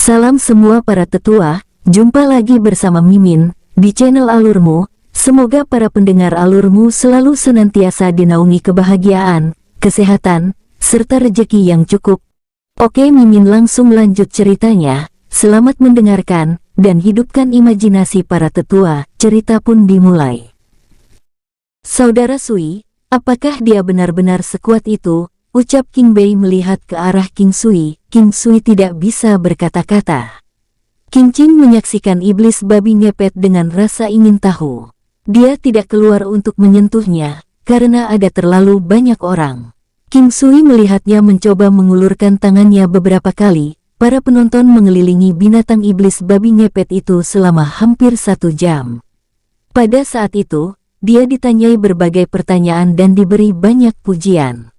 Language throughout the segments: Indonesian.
Salam semua para tetua, jumpa lagi bersama Mimin di channel Alurmu. Semoga para pendengar Alurmu selalu senantiasa dinaungi kebahagiaan, kesehatan, serta rejeki yang cukup. Oke, Mimin langsung lanjut ceritanya. Selamat mendengarkan dan hidupkan imajinasi para tetua. Cerita pun dimulai. Saudara Sui, apakah dia benar-benar sekuat itu? Ucap King Bei melihat ke arah King Sui. King Sui tidak bisa berkata-kata. King Qing menyaksikan iblis babi ngepet dengan rasa ingin tahu. Dia tidak keluar untuk menyentuhnya, karena ada terlalu banyak orang. King Sui melihatnya mencoba mengulurkan tangannya beberapa kali. Para penonton mengelilingi binatang iblis babi ngepet itu selama hampir 1 jam. Pada saat itu, dia ditanyai berbagai pertanyaan dan diberi banyak pujian.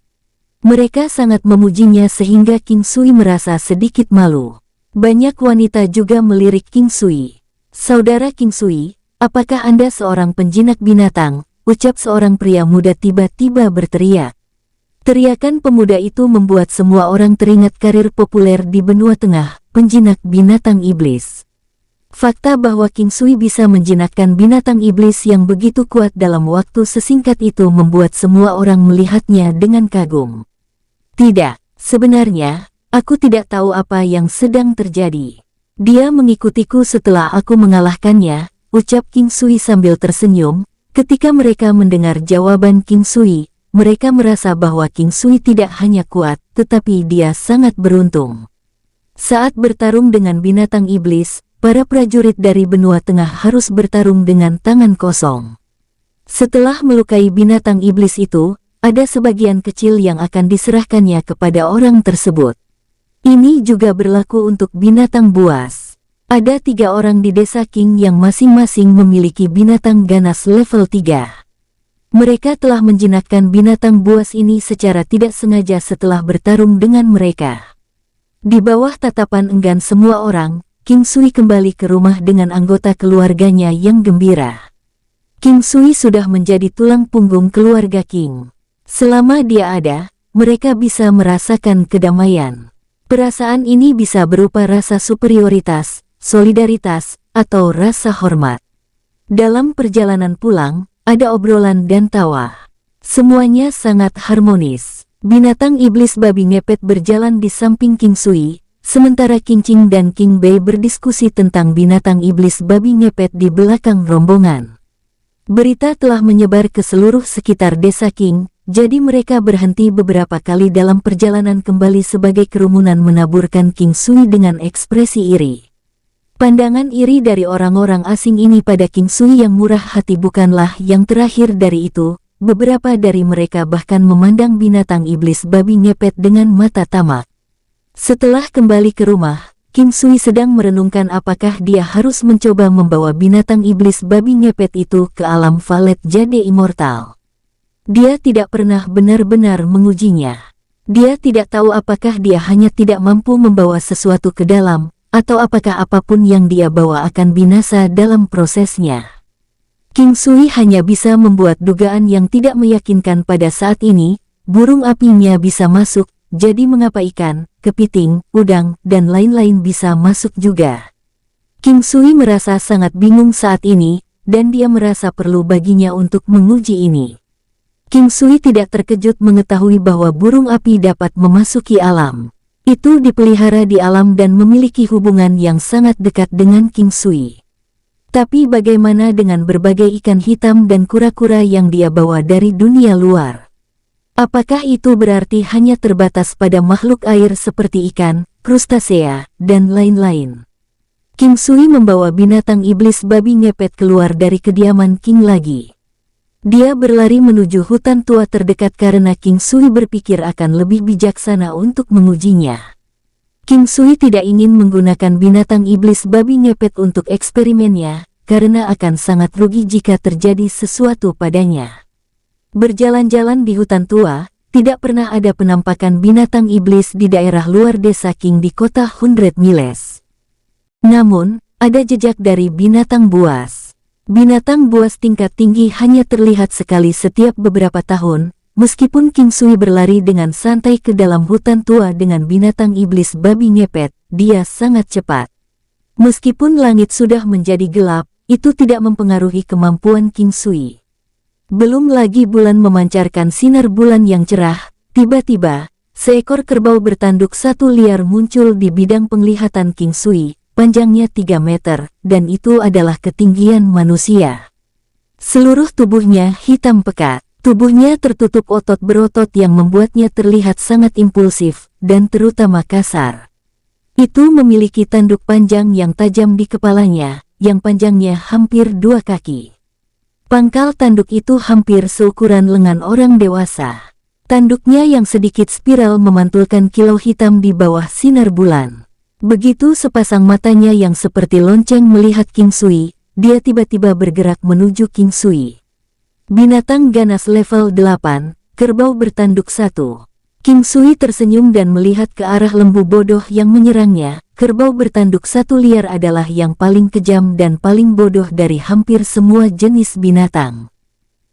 Mereka sangat memujinya sehingga King Sui merasa sedikit malu. Banyak wanita juga melirik King Sui. Saudara King Sui, apakah Anda seorang penjinak binatang? Ucap seorang pria muda tiba-tiba berteriak. Teriakan pemuda itu membuat semua orang teringat karir populer di benua tengah, penjinak binatang iblis. Fakta bahwa King Sui bisa menjinakkan binatang iblis yang begitu kuat dalam waktu sesingkat itu membuat semua orang melihatnya dengan kagum. Tidak, sebenarnya, aku tidak tahu apa yang sedang terjadi. Dia mengikutiku setelah aku mengalahkannya, ucap King Sui sambil tersenyum. Ketika mereka mendengar jawaban King Sui, mereka merasa bahwa King Sui tidak hanya kuat, tetapi dia sangat beruntung. Saat bertarung dengan binatang iblis, para prajurit dari benua tengah harus bertarung dengan tangan kosong. Setelah melukai binatang iblis itu, ada sebagian kecil yang akan diserahkannya kepada orang tersebut. Ini juga berlaku untuk binatang buas. Ada 3 orang di desa King yang masing-masing memiliki binatang ganas level 3. Mereka telah menjinakkan binatang buas ini secara tidak sengaja setelah bertarung dengan mereka. Di bawah tatapan enggan semua orang, King Sui kembali ke rumah dengan anggota keluarganya yang gembira. King Sui sudah menjadi tulang punggung keluarga King. Selama dia ada, mereka bisa merasakan kedamaian. Perasaan ini bisa berupa rasa superioritas, solidaritas, atau rasa hormat. Dalam perjalanan pulang, ada obrolan dan tawa. Semuanya sangat harmonis. Binatang iblis babi ngepet berjalan di samping King Sui, sementara King Qing dan King Bei berdiskusi tentang binatang iblis babi ngepet di belakang rombongan. Berita telah menyebar ke seluruh sekitar desa King, jadi mereka berhenti beberapa kali dalam perjalanan kembali sebagai kerumunan menaburkan King Sui dengan ekspresi iri. Pandangan iri dari orang-orang asing ini pada King Sui yang murah hati bukanlah yang terakhir dari itu, beberapa dari mereka bahkan memandang binatang iblis babi ngepet dengan mata tamak. Setelah kembali ke rumah, King Sui sedang merenungkan apakah dia harus mencoba membawa binatang iblis babi ngepet itu ke alam Valet Jade Immortal. Dia tidak pernah benar-benar mengujinya. Dia tidak tahu apakah dia hanya tidak mampu membawa sesuatu ke dalam, atau apakah apapun yang dia bawa akan binasa dalam prosesnya. King Sui hanya bisa membuat dugaan yang tidak meyakinkan pada saat ini. Burung apinya bisa masuk, jadi mengapa ikan, kepiting, udang, dan lain-lain bisa masuk juga? King Sui merasa sangat bingung saat ini, dan dia merasa perlu baginya untuk menguji ini. King Sui tidak terkejut mengetahui bahwa burung api dapat memasuki alam. Itu dipelihara di alam dan memiliki hubungan yang sangat dekat dengan King Sui. Tapi bagaimana dengan berbagai ikan hitam dan kura-kura yang dia bawa dari dunia luar? Apakah itu berarti hanya terbatas pada makhluk air seperti ikan, krustasea, dan lain-lain? King Sui membawa binatang iblis babi ngepet keluar dari kediaman King lagi. Dia berlari menuju hutan tua terdekat karena King Sui berpikir akan lebih bijaksana untuk mengujinya. King Sui tidak ingin menggunakan binatang iblis babi ngepet untuk eksperimennya, karena akan sangat rugi jika terjadi sesuatu padanya. Berjalan-jalan di hutan tua, tidak pernah ada penampakan binatang iblis di daerah luar desa King di kota 100 Miles. Namun, ada jejak dari binatang buas. Binatang buas tingkat tinggi hanya terlihat sekali setiap beberapa tahun, Meskipun King Sui berlari dengan santai ke dalam hutan tua dengan binatang iblis babi ngepet, dia sangat cepat. Meskipun langit sudah menjadi gelap, itu tidak mempengaruhi kemampuan King Sui. Belum lagi bulan memancarkan sinar bulan yang cerah, tiba-tiba, seekor kerbau bertanduk satu liar muncul di bidang penglihatan King Sui, panjangnya 3 meter, dan itu adalah ketinggian manusia. Seluruh tubuhnya hitam pekat. Tubuhnya tertutup otot berotot yang membuatnya terlihat sangat impulsif, dan terutama kasar. Itu memiliki tanduk panjang yang tajam di kepalanya, yang panjangnya hampir 2 kaki. Pangkal tanduk itu hampir seukuran lengan orang dewasa. Tanduknya yang sedikit spiral memantulkan kilau hitam di bawah sinar bulan. Begitu sepasang matanya yang seperti lonceng melihat King Sui, dia tiba-tiba bergerak menuju King Sui. Binatang ganas level 8, kerbau bertanduk 1. King Sui tersenyum dan melihat ke arah lembu bodoh yang menyerangnya. Kerbau bertanduk 1 liar adalah yang paling kejam dan paling bodoh dari hampir semua jenis binatang.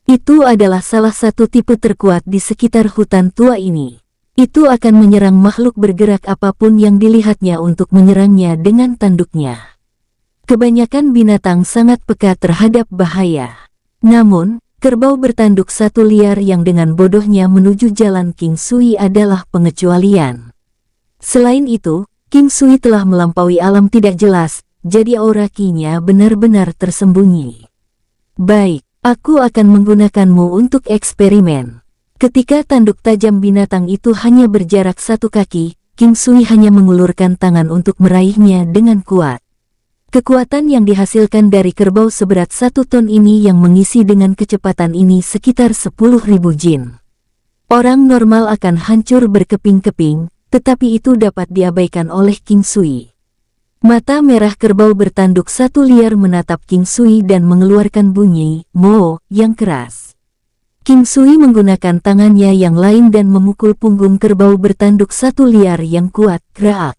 Itu adalah salah satu tipe terkuat di sekitar hutan tua ini. Itu akan menyerang makhluk bergerak apapun yang dilihatnya untuk menyerangnya dengan tanduknya. Kebanyakan binatang sangat peka terhadap bahaya. Namun, kerbau bertanduk 1 liar yang dengan bodohnya menuju jalan King Sui adalah pengecualian. Selain itu, King Sui telah melampaui alam tidak jelas, jadi aura Ki-nya benar-benar tersembunyi. Baik, aku akan menggunakanmu untuk eksperimen. Ketika tanduk tajam binatang itu hanya berjarak 1 kaki, King Sui hanya mengulurkan tangan untuk meraihnya dengan kuat. Kekuatan yang dihasilkan dari kerbau seberat 1 ton ini yang mengisi dengan kecepatan ini sekitar 10.000 jin. Orang normal akan hancur berkeping-keping, tetapi itu dapat diabaikan oleh King Sui. Mata merah kerbau bertanduk 1 liar menatap King Sui dan mengeluarkan bunyi "mo" yang keras. King Sui menggunakan tangannya yang lain dan memukul punggung kerbau bertanduk 1 liar yang kuat, "Kraak."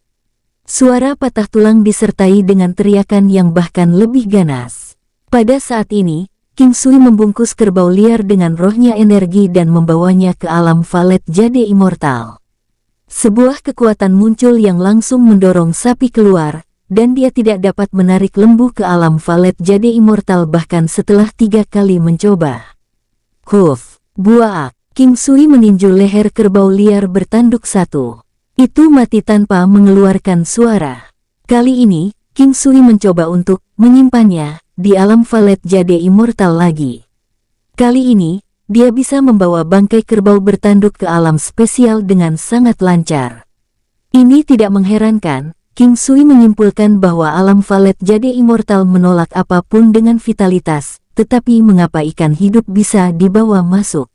Suara patah tulang disertai dengan teriakan yang bahkan lebih ganas. Pada saat ini, King Sui membungkus kerbau liar dengan rohnya energi dan membawanya ke alam Valet Jade Immortal. Sebuah kekuatan muncul yang langsung mendorong sapi keluar, dan dia tidak dapat menarik lembu ke alam Valet Jade Immortal bahkan setelah 3 kali mencoba. Huf, buak! King Sui meninju leher kerbau liar bertanduk 1. Itu mati tanpa mengeluarkan suara. Kali ini, King Sui mencoba untuk menyimpannya di alam Valet Jade Immortal lagi. Kali ini, dia bisa membawa bangkai kerbau bertanduk ke alam spesial dengan sangat lancar. Ini tidak mengherankan, King Sui menyimpulkan bahwa alam Valet Jade Immortal menolak apapun dengan vitalitas, tetapi mengapa ikan hidup bisa dibawa masuk?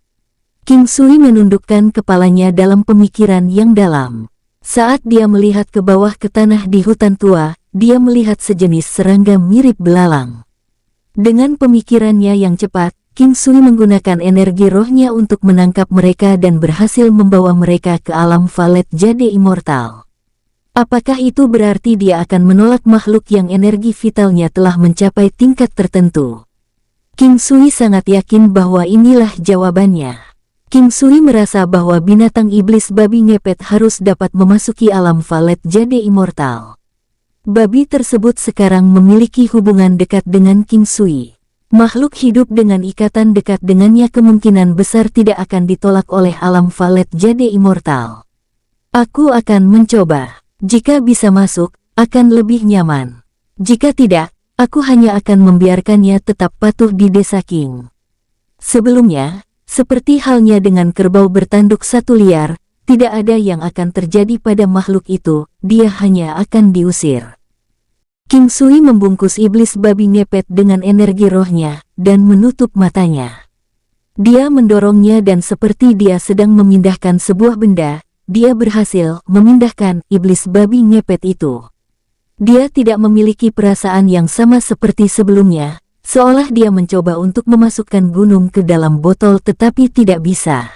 King Sui menundukkan kepalanya dalam pemikiran yang dalam. Saat dia melihat ke bawah ke tanah di hutan tua, dia melihat sejenis serangga mirip belalang. Dengan pemikirannya yang cepat, King Sui menggunakan energi rohnya untuk menangkap mereka dan berhasil membawa mereka ke alam Valet Jade Immortal. Apakah itu berarti dia akan menolak makhluk yang energi vitalnya telah mencapai tingkat tertentu? King Sui sangat yakin bahwa inilah jawabannya. King Sui merasa bahwa binatang iblis babi ngepet harus dapat memasuki alam Valet Jade Immortal. Babi tersebut sekarang memiliki hubungan dekat dengan King Sui. Makhluk hidup dengan ikatan dekat dengannya kemungkinan besar tidak akan ditolak oleh alam Valet Jade Immortal. Aku akan mencoba. Jika bisa masuk, akan lebih nyaman. Jika tidak, aku hanya akan membiarkannya tetap patuh di desa King. Sebelumnya, seperti halnya dengan kerbau bertanduk 1 liar, tidak ada yang akan terjadi pada makhluk itu, dia hanya akan diusir. King Sui membungkus iblis babi ngepet dengan energi rohnya, dan menutup matanya. Dia mendorongnya dan seperti dia sedang memindahkan sebuah benda, dia berhasil memindahkan iblis babi ngepet itu. Dia tidak memiliki perasaan yang sama seperti sebelumnya, seolah dia mencoba untuk memasukkan gunung ke dalam botol tetapi tidak bisa.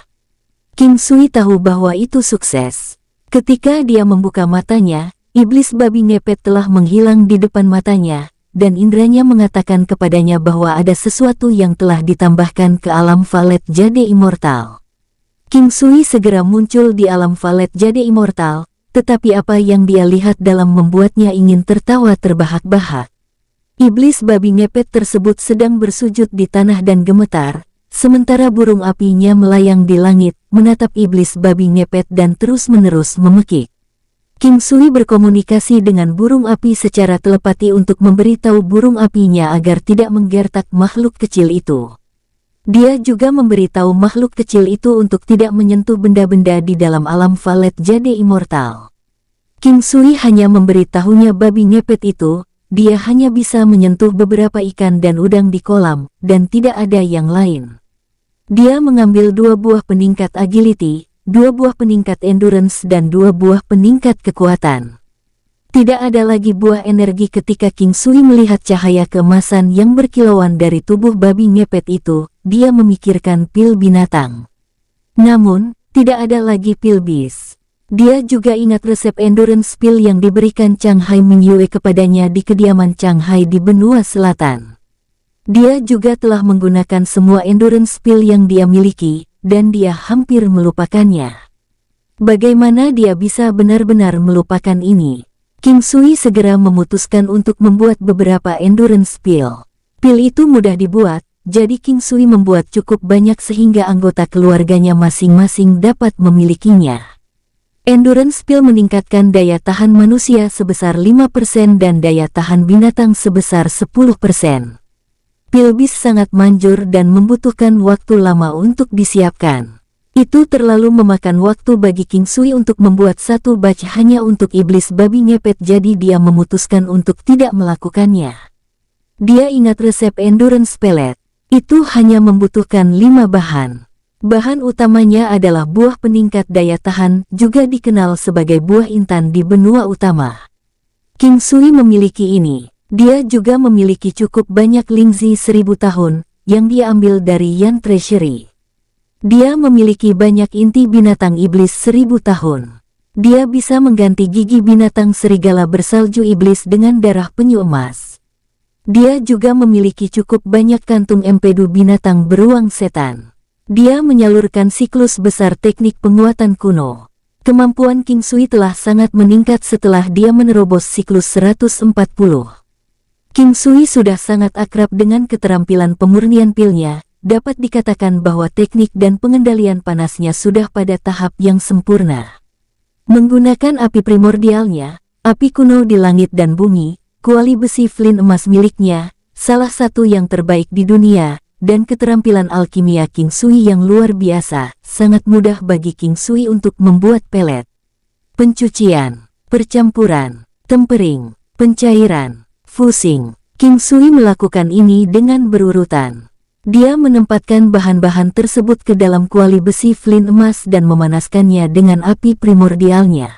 King Sui tahu bahwa itu sukses. Ketika dia membuka matanya, iblis babi ngepet telah menghilang di depan matanya, dan indranya mengatakan kepadanya bahwa ada sesuatu yang telah ditambahkan ke alam Valet Jade Immortal. King Sui segera muncul di alam Valet Jade Immortal, tetapi apa yang dia lihat dalam membuatnya ingin tertawa terbahak-bahak. Iblis babi ngepet tersebut sedang bersujud di tanah dan gemetar, sementara burung apinya melayang di langit, menatap iblis babi ngepet dan terus-menerus memekik. King Sui berkomunikasi dengan burung api secara telepati untuk memberitahu burung apinya agar tidak menggertak makhluk kecil itu. Dia juga memberitahu makhluk kecil itu untuk tidak menyentuh benda-benda di dalam alam Valet Jade Immortal. King Sui hanya memberitahunya babi ngepet itu, dia hanya bisa menyentuh beberapa ikan dan udang di kolam, dan tidak ada yang lain. Dia mengambil 2 buah peningkat agility, 2 buah peningkat endurance dan 2 buah peningkat kekuatan. Tidak ada lagi buah energi ketika King Sui melihat cahaya keemasan yang berkilauan dari tubuh babi ngepet itu, dia memikirkan pil binatang. Namun, tidak ada lagi pil bis. Dia juga ingat resep endurance pil yang diberikan Chang Hai Mingyue kepadanya di kediaman Chang Hai di benua selatan. Dia juga telah menggunakan semua endurance pil yang dia miliki, dan dia hampir melupakannya. Bagaimana dia bisa benar-benar melupakan ini? King Sui segera memutuskan untuk membuat beberapa endurance pil. Pil itu mudah dibuat, jadi King Sui membuat cukup banyak sehingga anggota keluarganya masing-masing dapat memilikinya. Endurance pil meningkatkan daya tahan manusia sebesar 5% dan daya tahan binatang sebesar 10%. Pil bis sangat manjur dan membutuhkan waktu lama untuk disiapkan. Itu terlalu memakan waktu bagi King Sui untuk membuat 1 batch hanya untuk iblis babi ngepet, jadi dia memutuskan untuk tidak melakukannya. Dia ingat resep endurance pellet. Itu hanya membutuhkan 5 bahan. Bahan utamanya adalah buah peningkat daya tahan, juga dikenal sebagai buah intan di benua utama. King Sui memiliki ini. Dia juga memiliki cukup banyak Lingzi 1000 tahun, yang dia ambil dari Yan Treasury. Dia memiliki banyak inti binatang iblis 1000 tahun. Dia bisa mengganti gigi binatang serigala bersalju iblis dengan darah penyu emas. Dia juga memiliki cukup banyak kantung empedu binatang beruang setan. Dia menyalurkan siklus besar teknik penguatan kuno. Kemampuan King Sui telah sangat meningkat setelah dia menerobos siklus 140. King Sui sudah sangat akrab dengan keterampilan pemurnian pilnya. Dapat dikatakan bahwa teknik dan pengendalian panasnya sudah pada tahap yang sempurna. Menggunakan api primordialnya, api kuno di langit dan bumi, kuali besi flint emas miliknya, salah satu yang terbaik di dunia, dan keterampilan alkimia King Sui yang luar biasa, sangat mudah bagi King Sui untuk membuat pelet. Pencucian, percampuran, tempering, pencairan, fusing. King Sui melakukan ini dengan berurutan. Dia menempatkan bahan-bahan tersebut ke dalam kuali besi flint emas dan memanaskannya dengan api primordialnya.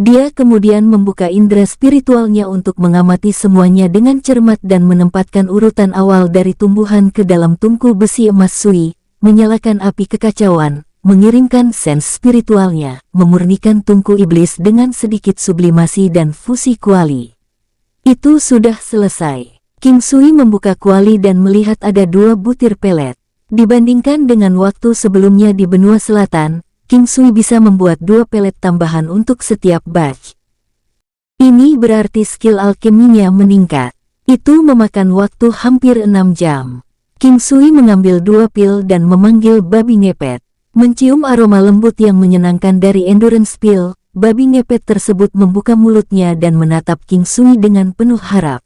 Dia kemudian membuka indera spiritualnya untuk mengamati semuanya dengan cermat dan menempatkan urutan awal dari tumbuhan ke dalam tungku besi emas Sui, menyalakan api kekacauan, mengirimkan sense spiritualnya, memurnikan tungku iblis dengan sedikit sublimasi dan fusi kuali. Itu sudah selesai. King Sui membuka kuali dan melihat ada 2 butir pelet. Dibandingkan dengan waktu sebelumnya di benua selatan, King Sui bisa membuat 2 pelet tambahan untuk setiap batch. Ini berarti skill alkeminya meningkat. Itu memakan waktu hampir 6 jam. King Sui mengambil 2 pil dan memanggil babi ngepet. Mencium aroma lembut yang menyenangkan dari endurance pil, babi ngepet tersebut membuka mulutnya dan menatap King Sui dengan penuh harap.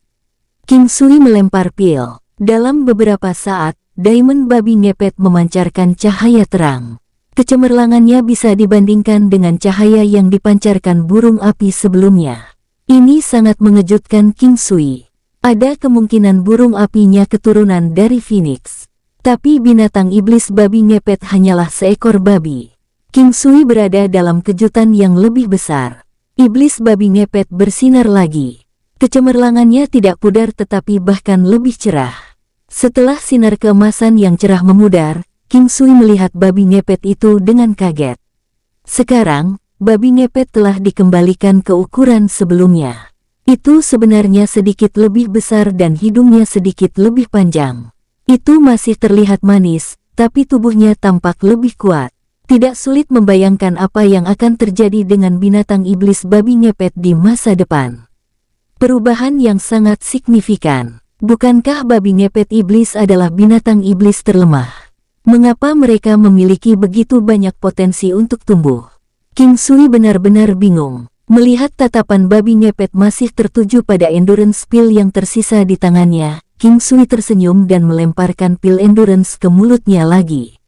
King Sui melempar pil. Dalam beberapa saat, diamond babi ngepet memancarkan cahaya terang. Kecemerlangannya bisa dibandingkan dengan cahaya yang dipancarkan burung api sebelumnya. Ini sangat mengejutkan King Sui. Ada kemungkinan burung apinya keturunan dari Phoenix. Tapi binatang iblis babi ngepet hanyalah seekor babi. King Sui berada dalam kejutan yang lebih besar. Iblis babi ngepet bersinar lagi. Kecemerlangannya tidak pudar tetapi bahkan lebih cerah. Setelah sinar keemasan yang cerah memudar, King Sui melihat babi ngepet itu dengan kaget. Sekarang, babi ngepet telah dikembalikan ke ukuran sebelumnya. Itu sebenarnya sedikit lebih besar dan hidungnya sedikit lebih panjang. Itu masih terlihat manis, tapi tubuhnya tampak lebih kuat. Tidak sulit membayangkan apa yang akan terjadi dengan binatang iblis babi ngepet di masa depan. Perubahan yang sangat signifikan. Bukankah babi ngepet iblis adalah binatang iblis terlemah? Mengapa mereka memiliki begitu banyak potensi untuk tumbuh? King Sui benar-benar bingung. Melihat tatapan babi ngepet masih tertuju pada endurance pill yang tersisa di tangannya, King Sui tersenyum dan melemparkan pil endurance ke mulutnya lagi.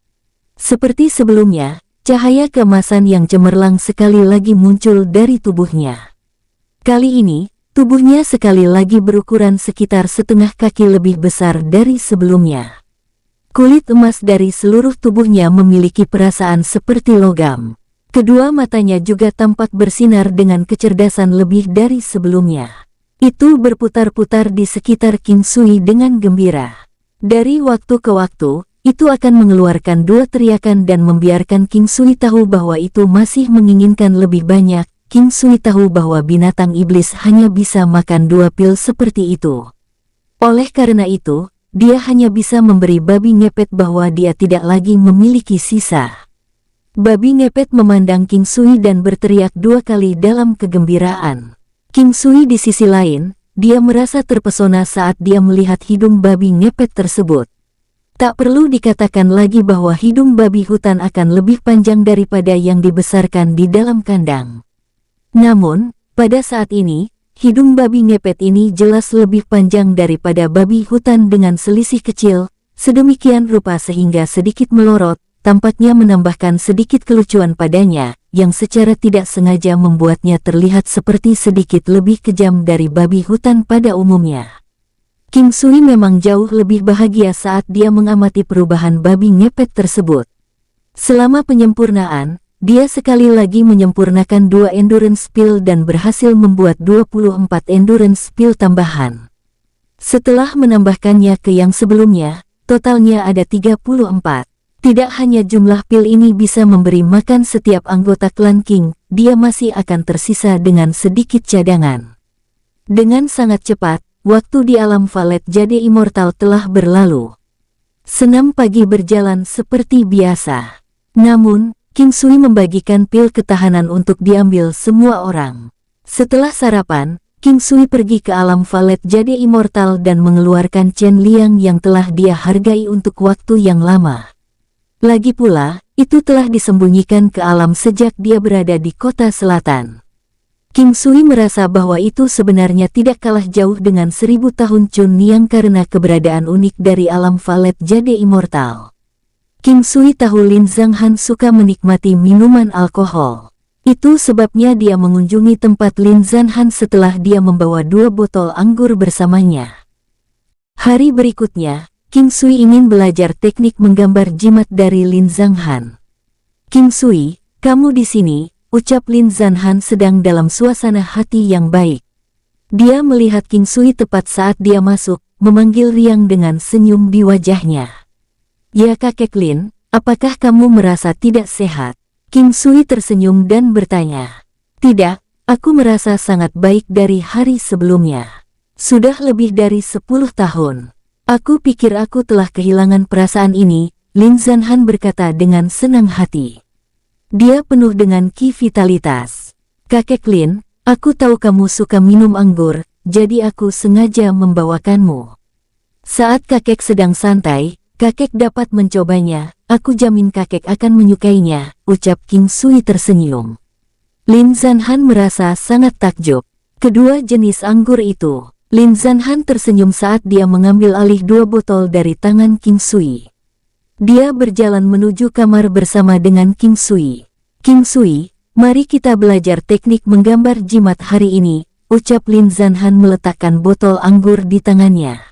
Seperti sebelumnya, cahaya keemasan yang cemerlang sekali lagi muncul dari tubuhnya. Kali ini, tubuhnya sekali lagi berukuran sekitar setengah kaki lebih besar dari sebelumnya. Kulit emas dari seluruh tubuhnya memiliki perasaan seperti logam. Kedua matanya juga tampak bersinar dengan kecerdasan lebih dari sebelumnya. Itu berputar-putar di sekitar King Sui dengan gembira. Dari waktu ke waktu, itu akan mengeluarkan dua teriakan dan membiarkan King Sui tahu bahwa itu masih menginginkan lebih banyak. King Sui tahu bahwa binatang iblis hanya bisa makan dua pil seperti itu. Oleh karena itu, dia hanya bisa memberi babi ngepet bahwa dia tidak lagi memiliki sisa. Babi ngepet memandang King Sui dan berteriak dua kali dalam kegembiraan. King Sui di sisi lain, dia merasa terpesona saat dia melihat hidung babi ngepet tersebut. Tak perlu dikatakan lagi bahwa hidung babi hutan akan lebih panjang daripada yang dibesarkan di dalam kandang. Namun, pada saat ini, hidung babi ngepet ini jelas lebih panjang daripada babi hutan dengan selisih kecil, sedemikian rupa sehingga sedikit melorot, tampaknya menambahkan sedikit kelucuan padanya, yang secara tidak sengaja membuatnya terlihat seperti sedikit lebih kejam dari babi hutan pada umumnya. King Sui memang jauh lebih bahagia saat dia mengamati perubahan babi ngepet tersebut. Selama penyempurnaan, dia sekali lagi menyempurnakan 2 endurance pill dan berhasil membuat 24 endurance pill tambahan. Setelah menambahkannya ke yang sebelumnya, totalnya ada 34. Tidak hanya jumlah pil ini bisa memberi makan setiap anggota klan King, dia masih akan tersisa dengan sedikit cadangan. Dengan sangat cepat, waktu di alam Valet Jade Immortal telah berlalu. Senam pagi berjalan seperti biasa. Namun, King Sui membagikan pil ketahanan untuk diambil semua orang. Setelah sarapan, King Sui pergi ke alam Valet Jade Immortal dan mengeluarkan Chen Liang yang telah dia hargai untuk waktu yang lama. Lagi pula, itu telah disembunyikan ke alam sejak dia berada di kota selatan. King Sui merasa bahwa itu sebenarnya tidak kalah jauh dengan 1000 tahun Chun Niang karena keberadaan unik dari alam Valet Jade Immortal. King Sui tahu Lin Zhanghan suka menikmati minuman alkohol. Itu sebabnya dia mengunjungi tempat Lin Zhanghan setelah dia membawa 2 botol anggur bersamanya. Hari berikutnya, King Sui ingin belajar teknik menggambar jimat dari Lin Zhanghan. "King Sui, kamu di sini," ucap Lin Zhanghan sedang dalam suasana hati yang baik. Dia melihat King Sui tepat saat dia masuk, memanggil riang dengan senyum di wajahnya. "Ya kakek Lin, apakah kamu merasa tidak sehat?" King Sui tersenyum dan bertanya. "Tidak, aku merasa sangat baik dari hari sebelumnya. Sudah lebih dari 10 tahun. Aku pikir aku telah kehilangan perasaan ini," Lin Zhanghan berkata dengan senang hati. Dia penuh dengan ki vitalitas. "Kakek Lin, aku tahu kamu suka minum anggur, jadi aku sengaja membawakanmu. Saat kakek sedang santai, kakek dapat mencobanya, aku jamin kakek akan menyukainya," ucap King Sui tersenyum. Lin Zhanghan merasa sangat takjub. Kedua jenis anggur itu. Lin Zhanghan tersenyum saat dia mengambil alih 2 botol dari tangan King Sui. Dia berjalan menuju kamar bersama dengan King Sui. "King Sui, mari kita belajar teknik menggambar jimat hari ini," ucap Lin Zhanghan meletakkan botol anggur di tangannya.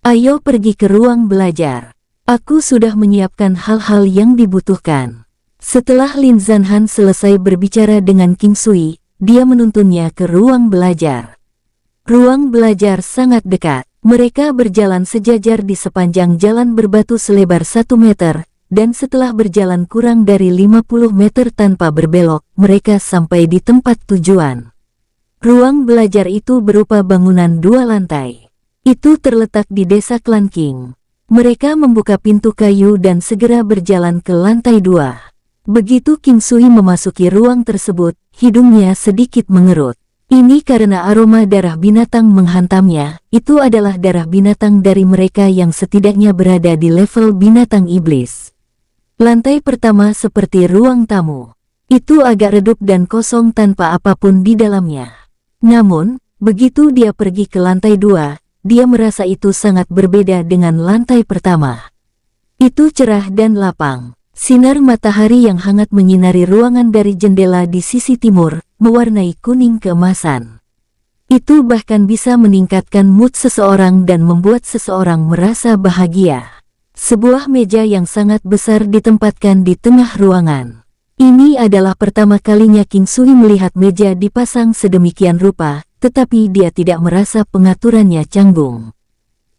"Ayo pergi ke ruang belajar. Aku sudah menyiapkan hal-hal yang dibutuhkan." Setelah Lin Zhanghan selesai berbicara dengan King Sui, dia menuntunnya ke ruang belajar. Ruang belajar sangat dekat. Mereka berjalan sejajar di sepanjang jalan berbatu selebar 1 meter, dan setelah berjalan kurang dari 50 meter tanpa berbelok, mereka sampai di tempat tujuan. Ruang belajar itu berupa bangunan 2 lantai. Itu terletak di desa klan King. Mereka membuka pintu kayu dan segera berjalan ke lantai 2. Begitu King Sui memasuki ruang tersebut, hidungnya sedikit mengerut. Ini karena aroma darah binatang menghantamnya. Itu adalah darah binatang dari mereka yang setidaknya berada di level binatang iblis. Lantai pertama seperti ruang tamu. Itu agak redup dan kosong tanpa apapun di dalamnya. Namun, begitu dia pergi ke lantai 2, dia merasa itu sangat berbeda dengan lantai pertama. Itu cerah dan lapang. Sinar matahari yang hangat menyinari ruangan dari jendela di sisi timur, mewarnai kuning keemasan. Itu bahkan bisa meningkatkan mood seseorang dan membuat seseorang merasa bahagia. Sebuah meja yang sangat besar ditempatkan di tengah ruangan. Ini adalah pertama kalinya King Sui melihat meja dipasang sedemikian rupa, tetapi dia tidak merasa pengaturannya canggung.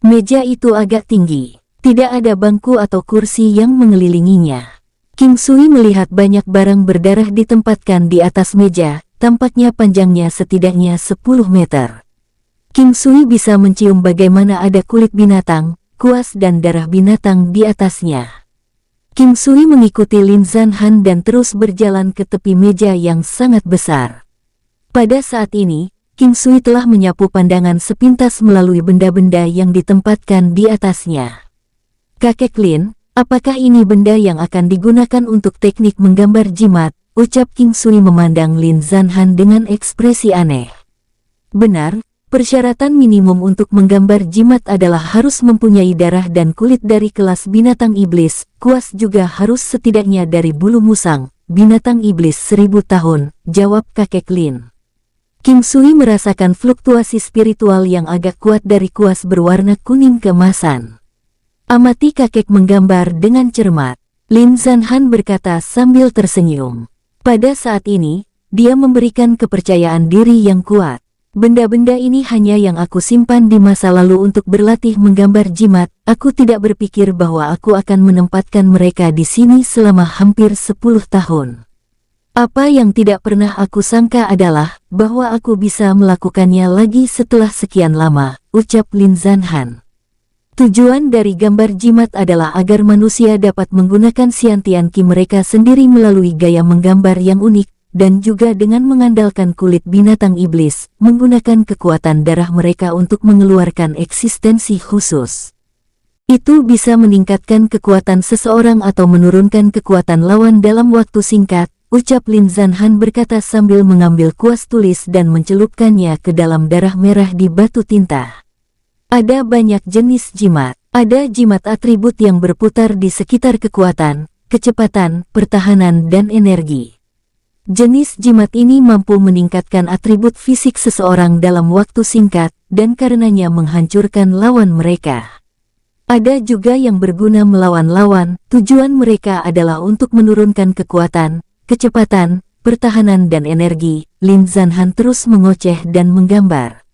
Meja itu agak tinggi. Tidak ada bangku atau kursi yang mengelilinginya. King Sui melihat banyak barang berdarah ditempatkan di atas meja, tampaknya panjangnya setidaknya 10 meter. King Sui bisa mencium bagaimana ada kulit binatang, kuas dan darah binatang di atasnya. King Sui mengikuti Lin Zanhan dan terus berjalan ke tepi meja yang sangat besar. Pada saat ini, King Sui telah menyapu pandangan sepintas melalui benda-benda yang ditempatkan di atasnya. "Kakek Lin, apakah ini benda yang akan digunakan untuk teknik menggambar jimat?" ucap King Sui memandang Lin Zanhan dengan ekspresi aneh. "Benar, persyaratan minimum untuk menggambar jimat adalah harus mempunyai darah dan kulit dari kelas binatang iblis, kuas juga harus setidaknya dari bulu musang, binatang iblis 1000 tahun, jawab kakek Lin. King Sui merasakan fluktuasi spiritual yang agak kuat dari kuas berwarna kuning keemasan. Amati kakek menggambar dengan cermat, Lin Zanhan berkata sambil tersenyum. Pada saat ini, dia memberikan kepercayaan diri yang kuat. Benda-benda ini hanya yang aku simpan di masa lalu untuk berlatih menggambar jimat. Aku tidak berpikir bahwa aku akan menempatkan mereka di sini selama hampir 10 tahun. Apa yang tidak pernah aku sangka adalah bahwa aku bisa melakukannya lagi setelah sekian lama, ucap Lin Zanhan. Tujuan dari gambar jimat adalah agar manusia dapat menggunakan Xiantian Qi mereka sendiri melalui gaya menggambar yang unik, dan juga dengan mengandalkan kulit binatang iblis, menggunakan kekuatan darah mereka untuk mengeluarkan eksistensi khusus. Itu bisa meningkatkan kekuatan seseorang atau menurunkan kekuatan lawan dalam waktu singkat, ucap Lin Zanhan berkata sambil mengambil kuas tulis dan mencelupkannya ke dalam darah merah di batu tinta. Ada banyak jenis jimat. Ada jimat atribut yang berputar di sekitar kekuatan, kecepatan, pertahanan, dan energi. Jenis jimat ini mampu meningkatkan atribut fisik seseorang dalam waktu singkat, dan karenanya menghancurkan lawan mereka. Ada juga yang berguna melawan lawan, tujuan mereka adalah untuk menurunkan kekuatan, kecepatan, pertahanan, dan energi. Lin Zanhan terus mengoceh dan menggambar.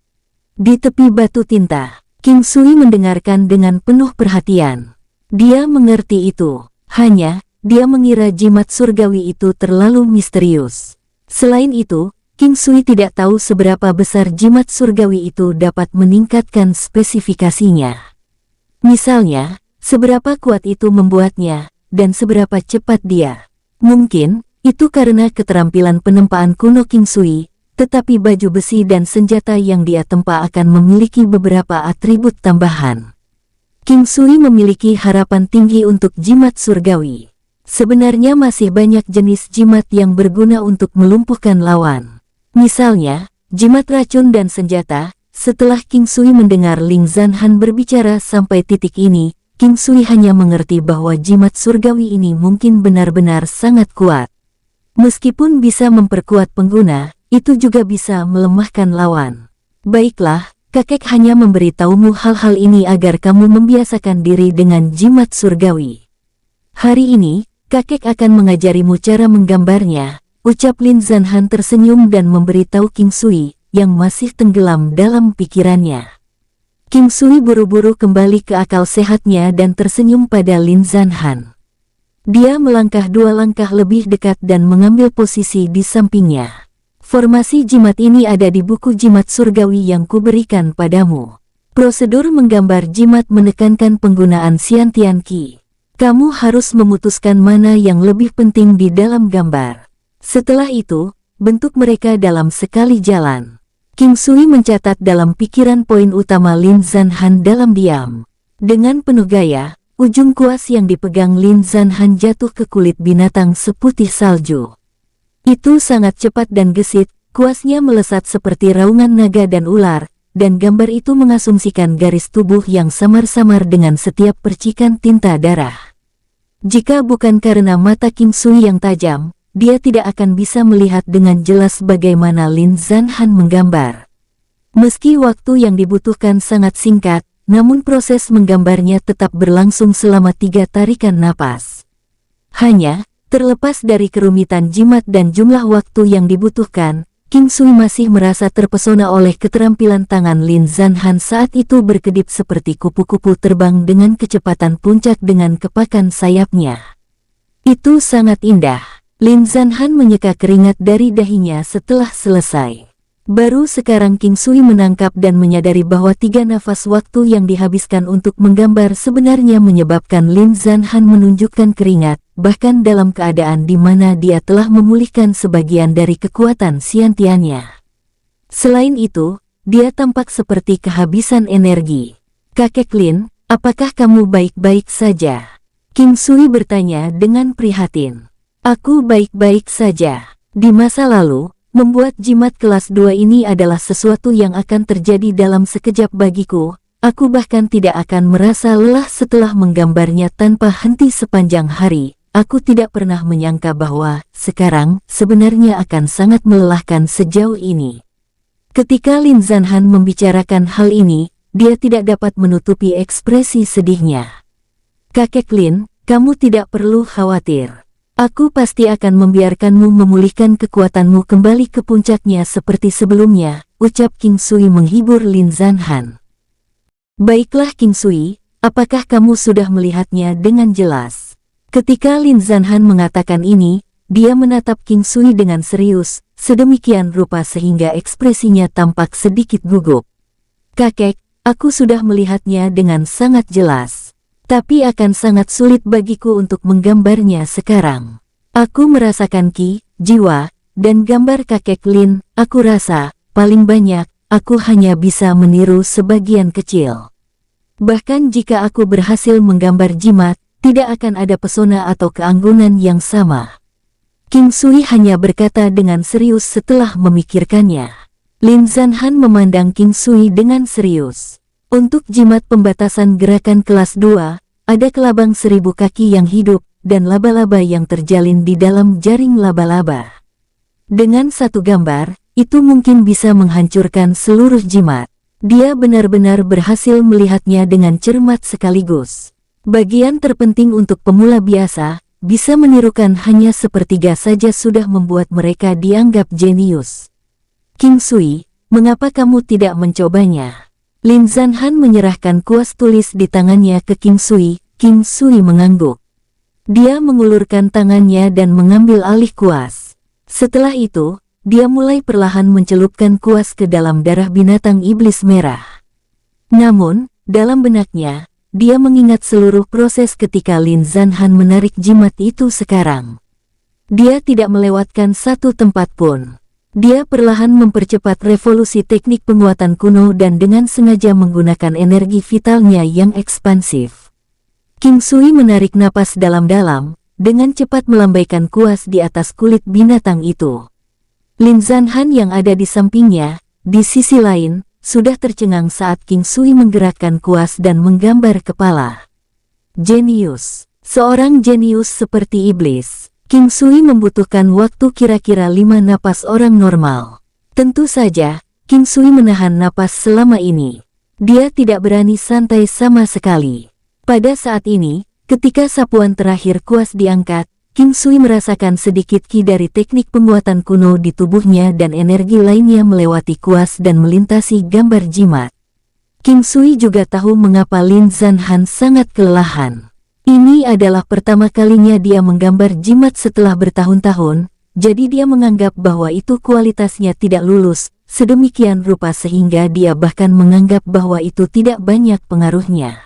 Di tepi batu tinta, King Sui mendengarkan dengan penuh perhatian. Dia mengerti itu, hanya dia mengira jimat surgawi itu terlalu misterius. Selain itu, King Sui tidak tahu seberapa besar jimat surgawi itu dapat meningkatkan spesifikasinya. Misalnya, seberapa kuat itu membuatnya, dan seberapa cepat dia. Mungkin, itu karena keterampilan penempaan kuno King Sui, tetapi baju besi dan senjata yang dia tempa akan memiliki beberapa atribut tambahan. King Sui memiliki harapan tinggi untuk jimat surgawi. Sebenarnya masih banyak jenis jimat yang berguna untuk melumpuhkan lawan. Misalnya, jimat racun dan senjata. Setelah King Sui mendengar Lin Zanhan berbicara sampai titik ini, King Sui hanya mengerti bahwa jimat surgawi ini mungkin benar-benar sangat kuat. Meskipun bisa memperkuat pengguna, itu juga bisa melemahkan lawan. Baiklah, kakek hanya memberitahumu hal-hal ini agar kamu membiasakan diri dengan jimat surgawi. Hari ini, kakek akan mengajarimu cara menggambarnya, ucap Lin Zanhan tersenyum dan memberitahu King Sui, yang masih tenggelam dalam pikirannya. King Sui buru-buru kembali ke akal sehatnya dan tersenyum pada Lin Zanhan. Dia melangkah 2 langkah lebih dekat dan mengambil posisi di sampingnya. Formasi jimat ini ada di buku jimat surgawi yang kuberikan padamu. Prosedur menggambar jimat menekankan penggunaan Xiantian Qi. Kamu harus memutuskan mana yang lebih penting di dalam gambar. Setelah itu, bentuk mereka dalam sekali jalan. King Sui mencatat dalam pikiran poin utama Lin Zanhan dalam diam. Dengan penuh gaya, ujung kuas yang dipegang Lin Zanhan jatuh ke kulit binatang seputih salju. Itu sangat cepat dan gesit, kuasnya melesat seperti raungan naga dan ular, dan gambar itu mengasumsikan garis tubuh yang samar-samar dengan setiap percikan tinta darah. Jika bukan karena mata King Sui yang tajam, dia tidak akan bisa melihat dengan jelas bagaimana Lin Zanhan menggambar. Meski waktu yang dibutuhkan sangat singkat, namun proses menggambarnya tetap berlangsung selama 3 tarikan napas. Hanya, terlepas dari kerumitan jimat dan jumlah waktu yang dibutuhkan, King Sui masih merasa terpesona oleh keterampilan tangan Lin Zanhan saat itu berkedip seperti kupu-kupu terbang dengan kecepatan puncak dengan kepakan sayapnya. Itu sangat indah. Lin Zanhan menyeka keringat dari dahinya setelah selesai. Baru sekarang King Sui menangkap dan menyadari bahwa 3 nafas waktu yang dihabiskan untuk menggambar sebenarnya menyebabkan Lin Zanhan menunjukkan keringat, bahkan dalam keadaan di mana dia telah memulihkan sebagian dari kekuatan siantiannya. Selain itu, dia tampak seperti kehabisan energi. "Kakek Lin, apakah kamu baik-baik saja?" King Sui bertanya dengan prihatin. "Aku baik-baik saja. Di masa lalu, membuat jimat kelas 2 ini adalah sesuatu yang akan terjadi dalam sekejap bagiku. Aku bahkan tidak akan merasa lelah setelah menggambarnya tanpa henti sepanjang hari. Aku tidak pernah menyangka bahwa sekarang sebenarnya akan sangat melelahkan sejauh ini." Ketika Lin Zanhan membicarakan hal ini, dia tidak dapat menutupi ekspresi sedihnya. "Kakek Lin, kamu tidak perlu khawatir. Aku pasti akan membiarkanmu memulihkan kekuatanmu kembali ke puncaknya seperti sebelumnya," ucap King Sui menghibur Lin Zanhan. "Baiklah King Sui, apakah kamu sudah melihatnya dengan jelas?" Ketika Lin Zanhan mengatakan ini, dia menatap King Sui dengan serius, sedemikian rupa sehingga ekspresinya tampak sedikit gugup. "Kakek, aku sudah melihatnya dengan sangat jelas. Tapi akan sangat sulit bagiku untuk menggambarnya sekarang. Aku merasakan ki, jiwa, dan gambar kakek Lin. Aku rasa, paling banyak, aku hanya bisa meniru sebagian kecil. Bahkan jika aku berhasil menggambar jimat, tidak akan ada pesona atau keanggunan yang sama." King Sui hanya berkata dengan serius setelah memikirkannya. Lin Zanhan memandang King Sui dengan serius. Untuk jimat pembatasan gerakan kelas 2, ada kelabang 1000 kaki yang hidup, dan laba-laba yang terjalin di dalam jaring laba-laba. Dengan satu gambar, itu mungkin bisa menghancurkan seluruh jimat. Dia benar-benar berhasil melihatnya dengan cermat sekaligus. Bagian terpenting untuk pemula biasa, bisa menirukan hanya sepertiga saja sudah membuat mereka dianggap jenius. "King Sui, mengapa kamu tidak mencobanya?" Lin Zanhan menyerahkan kuas tulis di tangannya ke King Sui. King Sui mengangguk. Dia mengulurkan tangannya dan mengambil alih kuas. Setelah itu, dia mulai perlahan mencelupkan kuas ke dalam darah binatang iblis merah. Namun, dalam benaknya, dia mengingat seluruh proses ketika Lin Zanhan menarik jimat itu sekarang. Dia tidak melewatkan satu tempat pun. Dia perlahan mempercepat revolusi teknik penguatan kuno dan dengan sengaja menggunakan energi vitalnya yang ekspansif. King Sui menarik napas dalam-dalam, dengan cepat melambaikan kuas di atas kulit binatang itu. Lin Zanhan yang ada di sampingnya, di sisi lain, sudah tercengang saat King Sui menggerakkan kuas dan menggambar kepala. Jenius. Seorang jenius seperti iblis. King Sui membutuhkan waktu kira-kira 5 napas orang normal. Tentu saja, King Sui menahan napas selama ini. Dia tidak berani santai sama sekali. Pada saat ini, ketika sapuan terakhir kuas diangkat, King Sui merasakan sedikit ki dari teknik penguatan kuno di tubuhnya dan energi lainnya melewati kuas dan melintasi gambar jimat. King Sui juga tahu mengapa Lin Zanhan sangat kelelahan. Ini adalah pertama kalinya dia menggambar jimat setelah bertahun-tahun, jadi dia menganggap bahwa itu kualitasnya tidak lulus, sedemikian rupa sehingga dia bahkan menganggap bahwa itu tidak banyak pengaruhnya.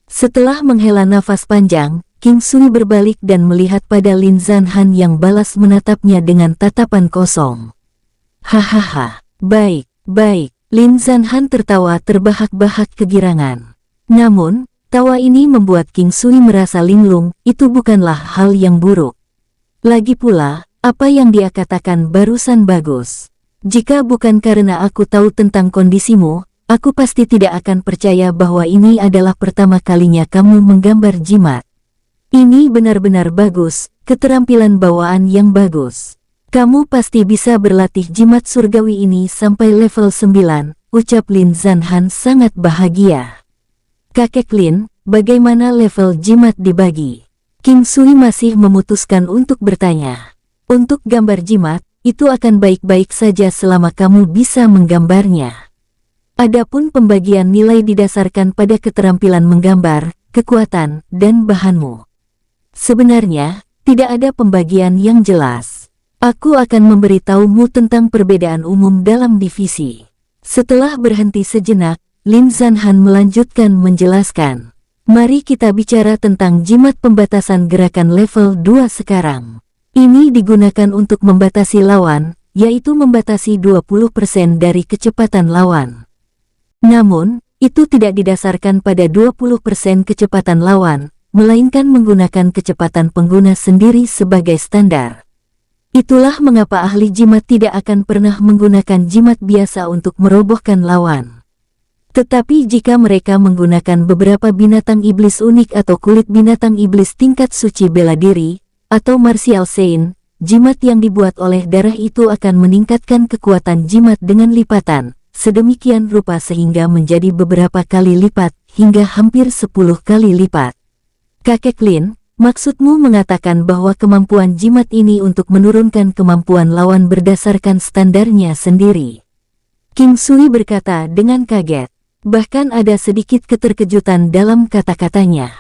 Setelah menghela nafas panjang, King Sui berbalik dan melihat pada Lin Zanhan yang balas menatapnya dengan tatapan kosong. Hahaha, baik, baik. Lin Zanhan tertawa terbahak-bahak kegirangan. Namun, tawa ini membuat King Sui merasa linglung, itu bukanlah hal yang buruk. Lagi pula, apa yang dia katakan barusan bagus. Jika bukan karena aku tahu tentang kondisimu, aku pasti tidak akan percaya bahwa ini adalah pertama kalinya kamu menggambar jimat. Ini benar-benar bagus, keterampilan bawaan yang bagus. Kamu pasti bisa berlatih jimat surgawi ini sampai level 9, ucap Lin Zanhan sangat bahagia. Kakek Lin, bagaimana level jimat dibagi? King Sui masih memutuskan untuk bertanya. Untuk gambar jimat, itu akan baik-baik saja selama kamu bisa menggambarnya. Adapun pembagian nilai didasarkan pada keterampilan menggambar, kekuatan, dan bahanmu. Sebenarnya, tidak ada pembagian yang jelas. Aku akan memberitahumu tentang perbedaan umum dalam divisi. Setelah berhenti sejenak, Lin Zanhan melanjutkan menjelaskan. Mari kita bicara tentang jimat pembatasan gerakan level 2 sekarang. Ini digunakan untuk membatasi lawan, yaitu membatasi 20% dari kecepatan lawan. Namun, itu tidak didasarkan pada 20% kecepatan lawan, melainkan menggunakan kecepatan pengguna sendiri sebagai standar. Itulah mengapa ahli jimat tidak akan pernah menggunakan jimat biasa untuk merobohkan lawan. Tetapi jika mereka menggunakan beberapa binatang iblis unik atau kulit binatang iblis tingkat suci bela diri, atau martial saint, jimat yang dibuat oleh darah itu akan meningkatkan kekuatan jimat dengan lipatan, sedemikian rupa sehingga menjadi beberapa kali lipat, hingga hampir 10 kali lipat. Kakek Lin, maksudmu mengatakan bahwa kemampuan jimat ini untuk menurunkan kemampuan lawan berdasarkan standarnya sendiri. King Sui berkata dengan kaget. Bahkan ada sedikit keterkejutan dalam kata-katanya.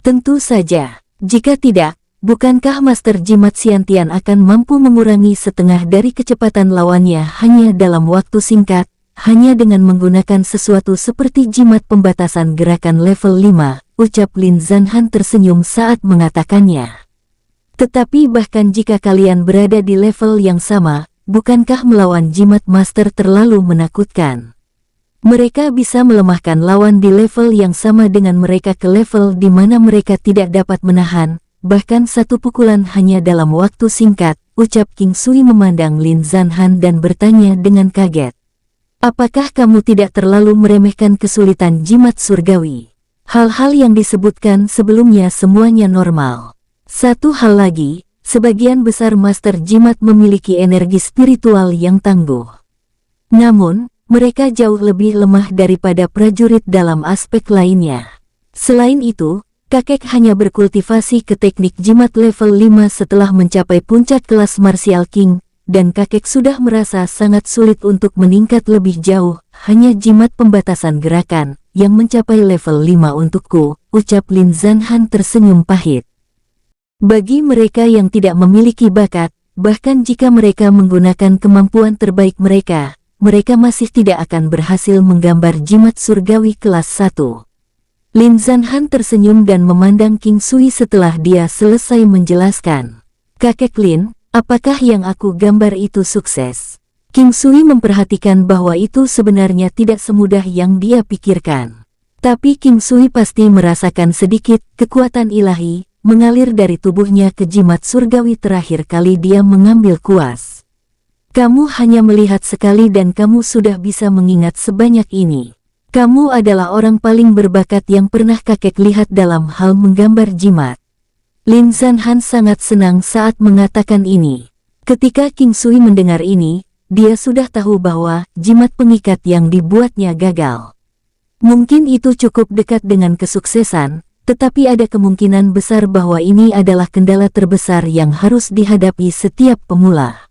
Tentu saja, jika tidak, bukankah Master Jimat Xiantian akan mampu mengurangi setengah dari kecepatan lawannya hanya dalam waktu singkat, hanya dengan menggunakan sesuatu seperti jimat pembatasan gerakan level 5, ucap Lin Zanhan tersenyum saat mengatakannya. Tetapi bahkan jika kalian berada di level yang sama, bukankah melawan jimat master terlalu menakutkan? Mereka bisa melemahkan lawan di level yang sama dengan mereka ke level di mana mereka tidak dapat menahan, bahkan satu pukulan hanya dalam waktu singkat, ucap King Sui memandang Lin Zanhan dan bertanya dengan kaget. Apakah kamu tidak terlalu meremehkan kesulitan jimat surgawi? Hal-hal yang disebutkan sebelumnya semuanya normal. Satu hal lagi, sebagian besar master jimat memiliki energi spiritual yang tangguh. Namun, mereka jauh lebih lemah daripada prajurit dalam aspek lainnya. Selain itu, kakek hanya berkultivasi ke teknik jimat level 5 setelah mencapai puncak kelas Martial King, dan kakek sudah merasa sangat sulit untuk meningkat lebih jauh, hanya jimat pembatasan gerakan, yang mencapai level 5 untukku, ucap Lin Zanhan tersenyum pahit. Bagi mereka yang tidak memiliki bakat, bahkan jika mereka menggunakan kemampuan terbaik mereka masih tidak akan berhasil menggambar jimat surgawi kelas 1. Lin Zanhan tersenyum dan memandang King Sui setelah dia selesai menjelaskan. Kakek Lin, apakah yang aku gambar itu sukses? King Sui memperhatikan bahwa itu sebenarnya tidak semudah yang dia pikirkan. Tapi King Sui pasti merasakan sedikit kekuatan ilahi mengalir dari tubuhnya ke jimat surgawi terakhir kali dia mengambil kuas. Kamu hanya melihat sekali dan kamu sudah bisa mengingat sebanyak ini. Kamu adalah orang paling berbakat yang pernah kakek lihat dalam hal menggambar jimat. Lin Zanhan sangat senang saat mengatakan ini. Ketika King Sui mendengar ini, dia sudah tahu bahwa jimat pengikat yang dibuatnya gagal. Mungkin itu cukup dekat dengan kesuksesan, tetapi ada kemungkinan besar bahwa ini adalah kendala terbesar yang harus dihadapi setiap pemula.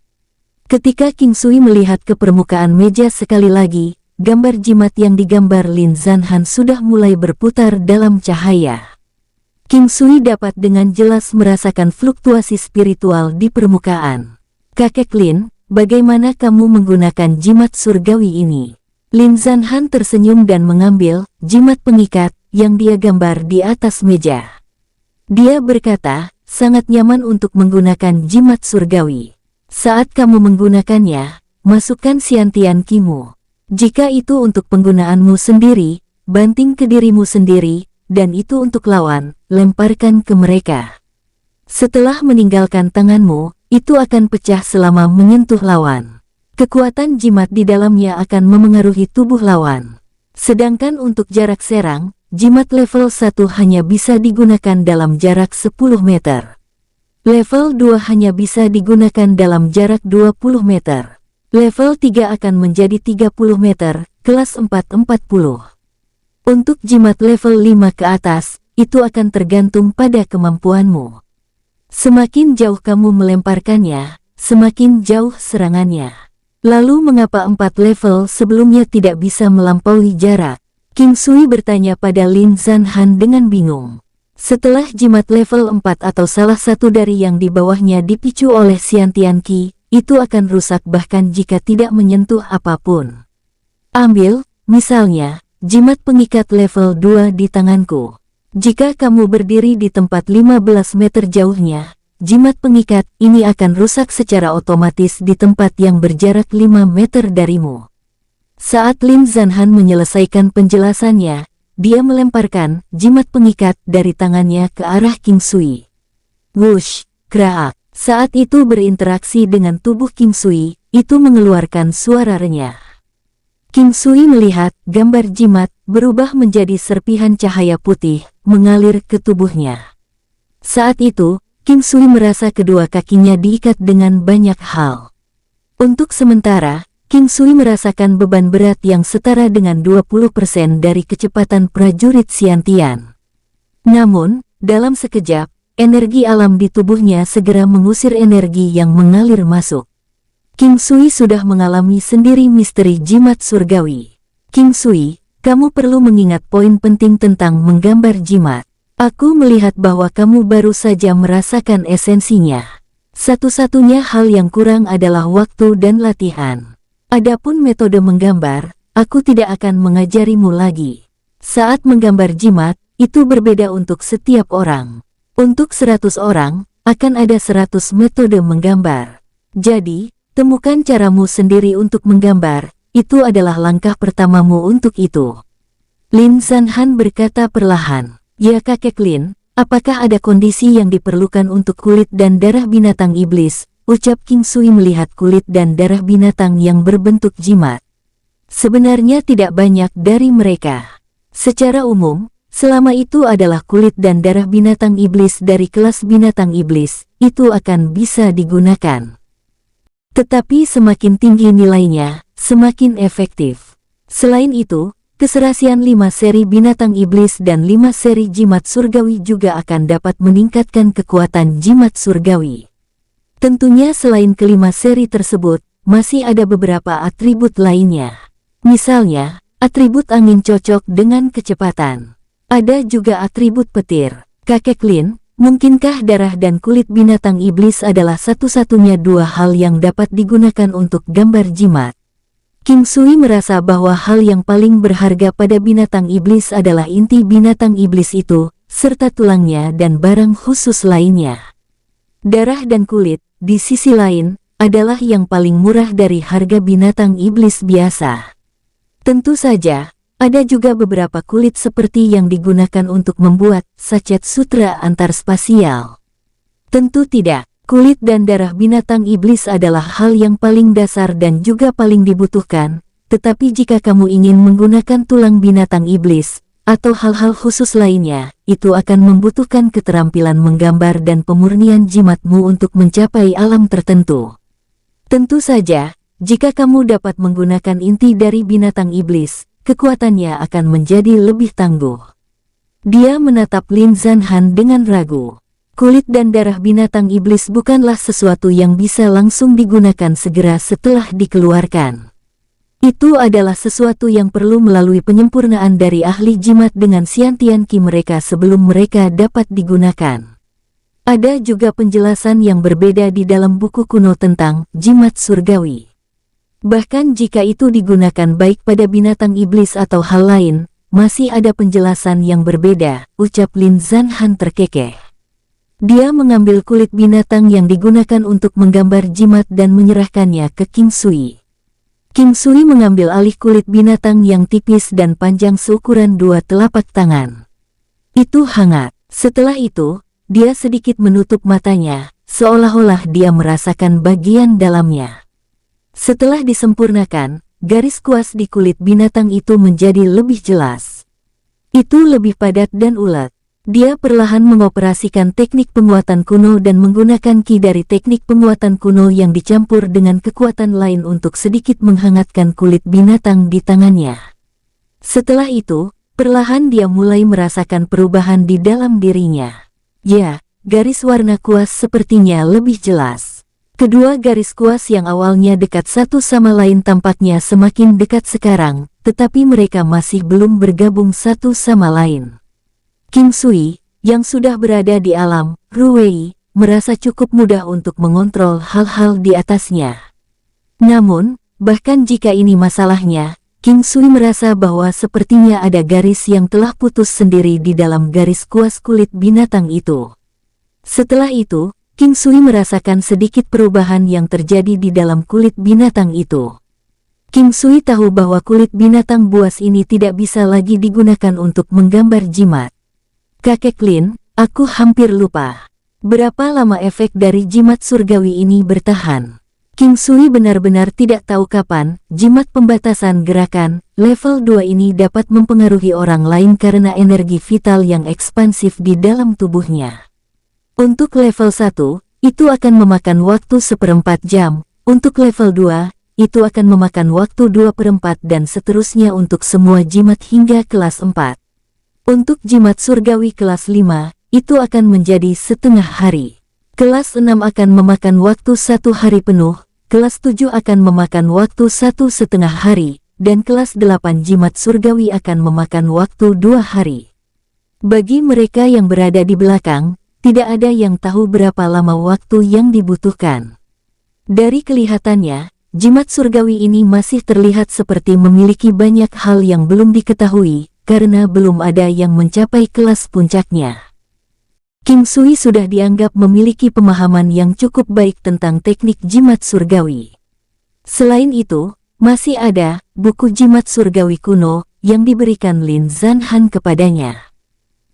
Ketika King Sui melihat ke permukaan meja sekali lagi, gambar jimat yang digambar Lin Zanhan sudah mulai berputar dalam cahaya. King Sui dapat dengan jelas merasakan fluktuasi spiritual di permukaan. Kakek Lin, bagaimana kamu menggunakan jimat surgawi ini? Lin Zanhan tersenyum dan mengambil jimat pengikat yang dia gambar di atas meja. Dia berkata, sangat nyaman untuk menggunakan jimat surgawi. Saat kamu menggunakannya, masukkan Xiantian Qimu. Jika itu untuk penggunaanmu sendiri, banting ke dirimu sendiri, dan itu untuk lawan, lemparkan ke mereka. Setelah meninggalkan tanganmu, itu akan pecah selama menyentuh lawan. Kekuatan jimat di dalamnya akan memengaruhi tubuh lawan. Sedangkan untuk jarak serang, jimat level 1 hanya bisa digunakan dalam jarak 10 meter. Level 2 hanya bisa digunakan dalam jarak 20 meter. Level 3 akan menjadi 30 meter, kelas 4-40. Untuk jimat level 5 ke atas, itu akan tergantung pada kemampuanmu. Semakin jauh kamu melemparkannya, semakin jauh serangannya. Lalu mengapa 4 level sebelumnya tidak bisa melampaui jarak? King Sui bertanya pada Lin Zanhan dengan bingung. Setelah jimat level 4 atau salah satu dari yang di bawahnya dipicu oleh Xiantian Qi, itu akan rusak bahkan jika tidak menyentuh apapun. Ambil, misalnya, jimat pengikat level 2 di tanganku. Jika kamu berdiri di tempat 15 meter jauhnya, jimat pengikat ini akan rusak secara otomatis di tempat yang berjarak 5 meter darimu. Saat Lin Zanhan menyelesaikan penjelasannya, dia melemparkan jimat pengikat dari tangannya ke arah King Sui. Wush, kraak. Saat itu berinteraksi dengan tubuh King Sui, itu mengeluarkan suara renyah. King Sui melihat gambar jimat berubah menjadi serpihan cahaya putih mengalir ke tubuhnya. Saat itu, King Sui merasa kedua kakinya diikat dengan banyak hal. Untuk sementara, King Sui merasakan beban berat yang setara dengan 20% dari kecepatan prajurit Xiantian. Namun, dalam sekejap, energi alam di tubuhnya segera mengusir energi yang mengalir masuk. King Sui sudah mengalami sendiri misteri jimat surgawi. King Sui, kamu perlu mengingat poin penting tentang menggambar jimat. Aku melihat bahwa kamu baru saja merasakan esensinya. Satu-satunya hal yang kurang adalah waktu dan latihan. Adapun metode menggambar, aku tidak akan mengajarimu lagi. Saat menggambar jimat, itu berbeda untuk setiap orang. Untuk 100 orang, akan ada 100 metode menggambar. Jadi, temukan caramu sendiri untuk menggambar, itu adalah langkah pertamamu untuk itu. Lin Zanhan berkata perlahan, ya kakek Lin, apakah ada kondisi yang diperlukan untuk kulit dan darah binatang iblis? Ucap King Sui melihat kulit dan darah binatang yang berbentuk jimat. Sebenarnya tidak banyak dari mereka. Secara umum, selama itu adalah kulit dan darah binatang iblis dari kelas binatang iblis, itu akan bisa digunakan. Tetapi semakin tinggi nilainya, semakin efektif. Selain itu, keserasian 5 seri binatang iblis dan 5 seri jimat surgawi juga akan dapat meningkatkan kekuatan jimat surgawi. Tentunya selain kelima seri tersebut, masih ada beberapa atribut lainnya. Misalnya, atribut angin cocok dengan kecepatan. Ada juga atribut petir. Kakek Lin, mungkinkah darah dan kulit binatang iblis adalah satu-satunya 2 hal yang dapat digunakan untuk gambar jimat? King Sui merasa bahwa hal yang paling berharga pada binatang iblis adalah inti binatang iblis itu, serta tulangnya dan barang khusus lainnya. Darah dan kulit, di sisi lain, adalah yang paling murah dari harga binatang iblis biasa. Tentu saja, ada juga beberapa kulit seperti yang digunakan untuk membuat sachet sutra antarspasial. Tentu tidak, kulit dan darah binatang iblis adalah hal yang paling dasar dan juga paling dibutuhkan, tetapi jika kamu ingin menggunakan tulang binatang iblis, atau hal-hal khusus lainnya, itu akan membutuhkan keterampilan menggambar dan pemurnian jimatmu untuk mencapai alam tertentu. Tentu saja, jika kamu dapat menggunakan inti dari binatang iblis, kekuatannya akan menjadi lebih tangguh. Dia menatap Lin Zanhan dengan ragu. Kulit dan darah binatang iblis bukanlah sesuatu yang bisa langsung digunakan segera setelah dikeluarkan. Itu adalah sesuatu yang perlu melalui penyempurnaan dari ahli jimat dengan Xiantian Qi mereka sebelum mereka dapat digunakan. Ada juga penjelasan yang berbeda di dalam buku kuno tentang jimat surgawi. Bahkan jika itu digunakan baik pada binatang iblis atau hal lain, masih ada penjelasan yang berbeda, ucap Lin Zanhan terkekeh. Dia mengambil kulit binatang yang digunakan untuk menggambar jimat dan menyerahkannya ke King Sui. King Sui mengambil alih kulit binatang yang tipis dan panjang seukuran 2 telapak tangan. Itu hangat. Setelah itu, dia sedikit menutup matanya, seolah-olah dia merasakan bagian dalamnya. Setelah disempurnakan, garis kuas di kulit binatang itu menjadi lebih jelas. Itu lebih padat dan ulet. Dia perlahan mengoperasikan teknik penguatan kuno dan menggunakan ki dari teknik penguatan kuno yang dicampur dengan kekuatan lain untuk sedikit menghangatkan kulit binatang di tangannya. Setelah itu, perlahan dia mulai merasakan perubahan di dalam dirinya. Ya, garis warna kuas sepertinya lebih jelas. Kedua garis kuas yang awalnya dekat satu sama lain tampaknya semakin dekat sekarang, tetapi mereka masih belum bergabung satu sama lain. King Sui, yang sudah berada di alam Ruwei, merasa cukup mudah untuk mengontrol hal-hal di atasnya. Namun, bahkan jika ini masalahnya, King Sui merasa bahwa sepertinya ada garis yang telah putus sendiri di dalam garis kuas kulit binatang itu. Setelah itu, King Sui merasakan sedikit perubahan yang terjadi di dalam kulit binatang itu. King Sui tahu bahwa kulit binatang buas ini tidak bisa lagi digunakan untuk menggambar jimat. Kakek Lin, aku hampir lupa. Berapa lama efek dari jimat surgawi ini bertahan? King Sui benar-benar tidak tahu kapan jimat pembatasan gerakan level 2 ini dapat mempengaruhi orang lain karena energi vital yang ekspansif di dalam tubuhnya. Untuk level 1, itu akan memakan waktu 1/4 jam. Untuk level 2, itu akan memakan waktu 2/4 dan seterusnya untuk semua jimat hingga kelas 4. Untuk jimat surgawi kelas 5, itu akan menjadi setengah hari. Kelas 6 akan memakan waktu 1 hari penuh, kelas 7 akan memakan waktu 1,5 hari, dan kelas 8 jimat surgawi akan memakan waktu 2 hari. Bagi mereka yang berada di belakang, tidak ada yang tahu berapa lama waktu yang dibutuhkan. Dari kelihatannya, jimat surgawi ini masih terlihat seperti memiliki banyak hal yang belum diketahui, karena belum ada yang mencapai kelas puncaknya. King Sui sudah dianggap memiliki pemahaman yang cukup baik tentang teknik jimat surgawi. Selain itu, masih ada buku jimat surgawi kuno yang diberikan Lin Zanhan kepadanya.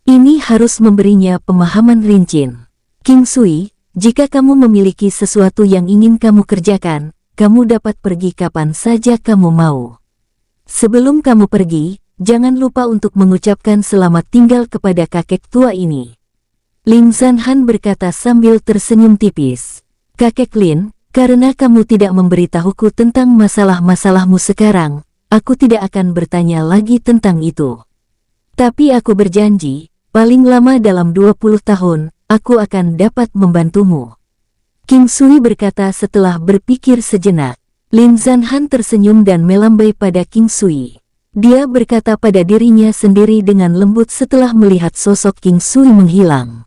Ini harus memberinya pemahaman rinci. King Sui, jika kamu memiliki sesuatu yang ingin kamu kerjakan, kamu dapat pergi kapan saja kamu mau. Sebelum kamu pergi, jangan lupa untuk mengucapkan selamat tinggal kepada kakek tua ini. Lin Zanhan berkata sambil tersenyum tipis. Kakek Lin, karena kamu tidak memberitahuku tentang masalah-masalahmu sekarang, aku tidak akan bertanya lagi tentang itu. Tapi aku berjanji, paling lama dalam 20 tahun, aku akan dapat membantumu. King Sui berkata setelah berpikir sejenak. Lin Zanhan tersenyum dan melambai pada King Sui. Dia berkata pada dirinya sendiri dengan lembut setelah melihat sosok King Sui menghilang.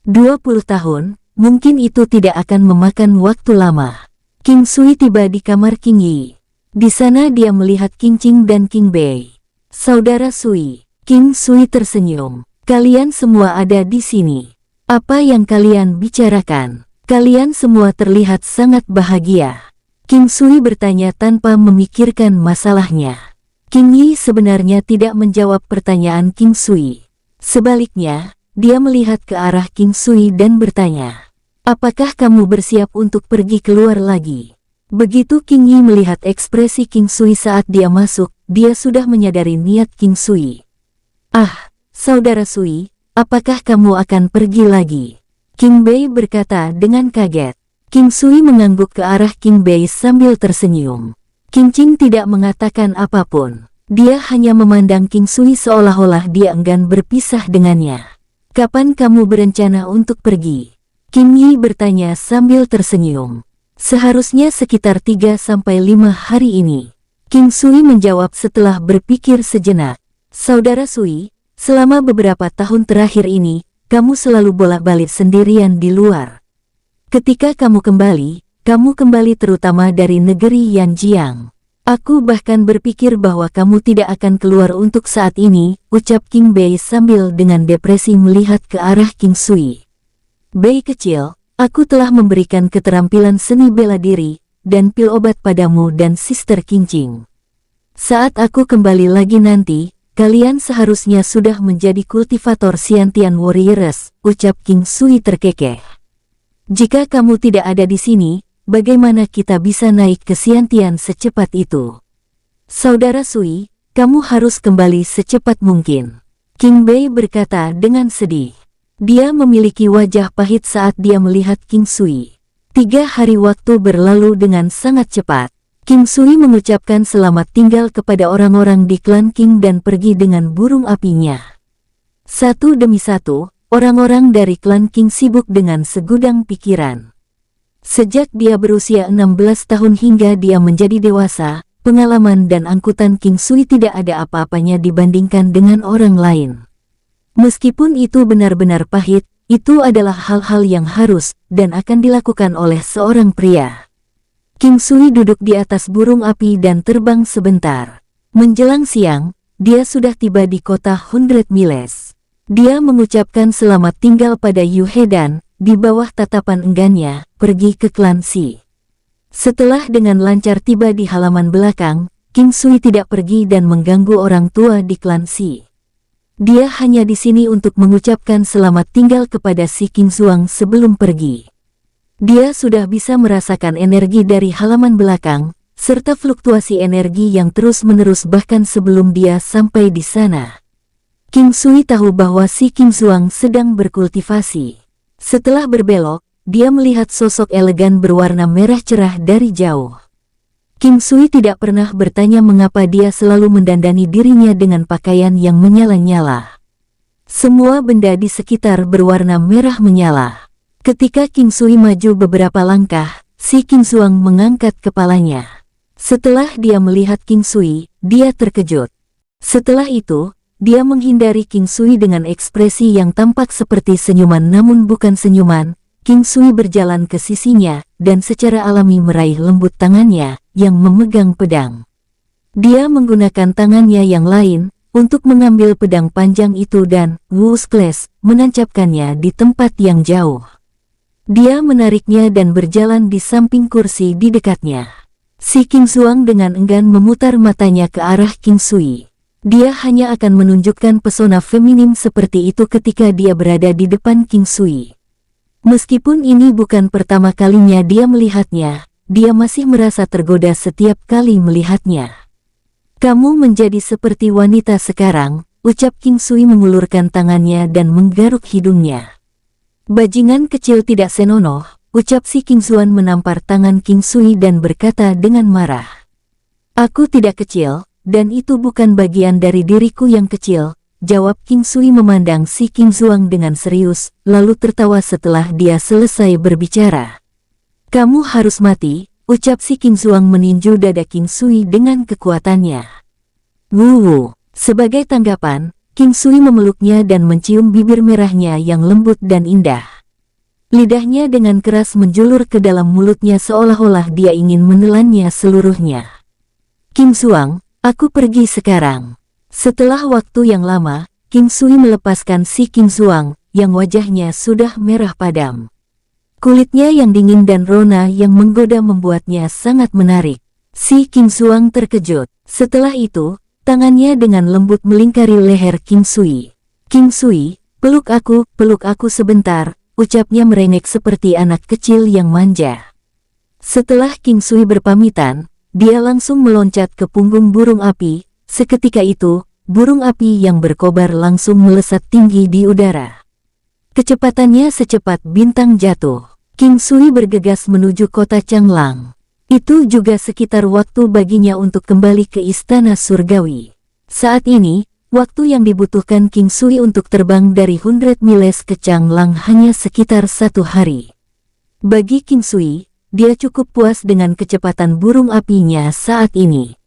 20 tahun, mungkin itu tidak akan memakan waktu lama. King Sui tiba di kamar King Yi. Di sana dia melihat King Qing dan King Bei. Saudara Sui. King Sui tersenyum. Kalian semua ada di sini. Apa yang kalian bicarakan? Kalian semua terlihat sangat bahagia. King Sui bertanya tanpa memikirkan masalahnya. King Yi sebenarnya tidak menjawab pertanyaan King Sui. Sebaliknya, dia melihat ke arah King Sui dan bertanya, apakah kamu bersiap untuk pergi keluar lagi? Begitu King Yi melihat ekspresi King Sui saat dia masuk, dia sudah menyadari niat King Sui. Ah, saudara Sui, apakah kamu akan pergi lagi? King Bei berkata dengan kaget. King Sui mengangguk ke arah King Bei sambil tersenyum. King Qing tidak mengatakan apapun. Dia hanya memandang King Sui seolah-olah dia enggan berpisah dengannya. Kapan kamu berencana untuk pergi? King Yi bertanya sambil tersenyum. Seharusnya sekitar 3-5 hari ini. King Sui menjawab setelah berpikir sejenak. Saudara Sui, selama beberapa tahun terakhir ini, kamu selalu bolak-balik sendirian di luar. Ketika kamu kembali terutama dari negeri Yanjiang. Aku bahkan berpikir bahwa kamu tidak akan keluar untuk saat ini, ucap King Bei sambil dengan depresi melihat ke arah King Sui. Bei kecil, aku telah memberikan keterampilan seni bela diri, dan pil obat padamu dan Sister Kincing. Saat aku kembali lagi nanti, kalian seharusnya sudah menjadi kultivator Xiantian Warriors, ucap King Sui terkekeh. Jika kamu tidak ada di sini, bagaimana kita bisa naik ke Xiantian secepat itu? Saudara Sui, kamu harus kembali secepat mungkin. King Bei berkata dengan sedih. Dia memiliki wajah pahit saat dia melihat King Sui. 3 hari waktu berlalu dengan sangat cepat. King Sui mengucapkan selamat tinggal kepada orang-orang di klan King dan pergi dengan burung apinya. Satu demi satu, orang-orang dari klan King sibuk dengan segudang pikiran. Sejak dia berusia 16 tahun hingga dia menjadi dewasa, pengalaman dan angkutan King Sui tidak ada apa-apanya dibandingkan dengan orang lain. Meskipun itu benar-benar pahit, itu adalah hal-hal yang harus dan akan dilakukan oleh seorang pria. King Sui duduk di atas burung api dan terbang sebentar. Menjelang siang, dia sudah tiba di kota 100 Miles. Dia mengucapkan selamat tinggal pada Yu He dan, di bawah tatapan enggannya, pergi ke klan Si. Setelah dengan lancar tiba di halaman belakang, King Sui tidak pergi dan mengganggu orang tua di klan Si. Dia hanya di sini untuk mengucapkan selamat tinggal kepada si King Zuang sebelum pergi. Dia sudah bisa merasakan energi dari halaman belakang, serta fluktuasi energi yang terus-menerus bahkan sebelum dia sampai di sana. King Sui tahu bahwa si King Zuang sedang berkultivasi. Setelah berbelok, dia melihat sosok elegan berwarna merah cerah dari jauh. King Sui tidak pernah bertanya mengapa dia selalu mendandani dirinya dengan pakaian yang menyala-nyala. Semua benda di sekitar berwarna merah menyala. Ketika King Sui maju beberapa langkah, si King Zuang mengangkat kepalanya. Setelah dia melihat King Sui, dia terkejut. Setelah itu, dia menghindari King Sui dengan ekspresi yang tampak seperti senyuman namun bukan senyuman. King Sui berjalan ke sisinya, dan secara alami meraih lembut tangannya, yang memegang pedang. Dia menggunakan tangannya yang lain, untuk mengambil pedang panjang itu dan, Wuskles, menancapkannya di tempat yang jauh. Dia menariknya dan berjalan di samping kursi di dekatnya. Si King Zuang dengan enggan memutar matanya ke arah King Sui. Dia hanya akan menunjukkan pesona feminim seperti itu ketika dia berada di depan King Sui. Meskipun ini bukan pertama kalinya dia melihatnya, dia masih merasa tergoda setiap kali melihatnya. Kamu menjadi seperti wanita sekarang, ucap King Sui mengulurkan tangannya dan menggaruk hidungnya. Bajingan kecil tidak senonoh, ucap si King Zuan menampar tangan King Sui dan berkata dengan marah. Aku tidak kecil, dan itu bukan bagian dari diriku yang kecil, jawab King Sui memandang si King Zuang dengan serius, lalu tertawa setelah dia selesai berbicara. Kamu harus mati, ucap si King Zuang meninju dada King Sui dengan kekuatannya. Wuwu, sebagai tanggapan, King Sui memeluknya dan mencium bibir merahnya yang lembut dan indah. Lidahnya dengan keras menjulur ke dalam mulutnya seolah-olah dia ingin menelannya seluruhnya. King Zuang, aku pergi sekarang. Setelah waktu yang lama, King Sui melepaskan si King Zuang, yang wajahnya sudah merah padam. Kulitnya yang dingin dan rona yang menggoda membuatnya sangat menarik. Si King Zuang terkejut. Setelah itu, tangannya dengan lembut melingkari leher King Sui. King Sui, peluk aku sebentar, ucapnya merengek seperti anak kecil yang manja. Setelah King Sui berpamitan, dia langsung meloncat ke punggung burung api. Seketika itu, burung api yang berkobar langsung melesat tinggi di udara. Kecepatannya secepat bintang jatuh. King Sui bergegas menuju kota Changlang. Itu juga sekitar waktu baginya untuk kembali ke istana surgawi. Saat ini, waktu yang dibutuhkan King Sui untuk terbang dari 100 Miles ke Changlang hanya sekitar 1 hari. Bagi King Sui, dia cukup puas dengan kecepatan burung apinya saat ini.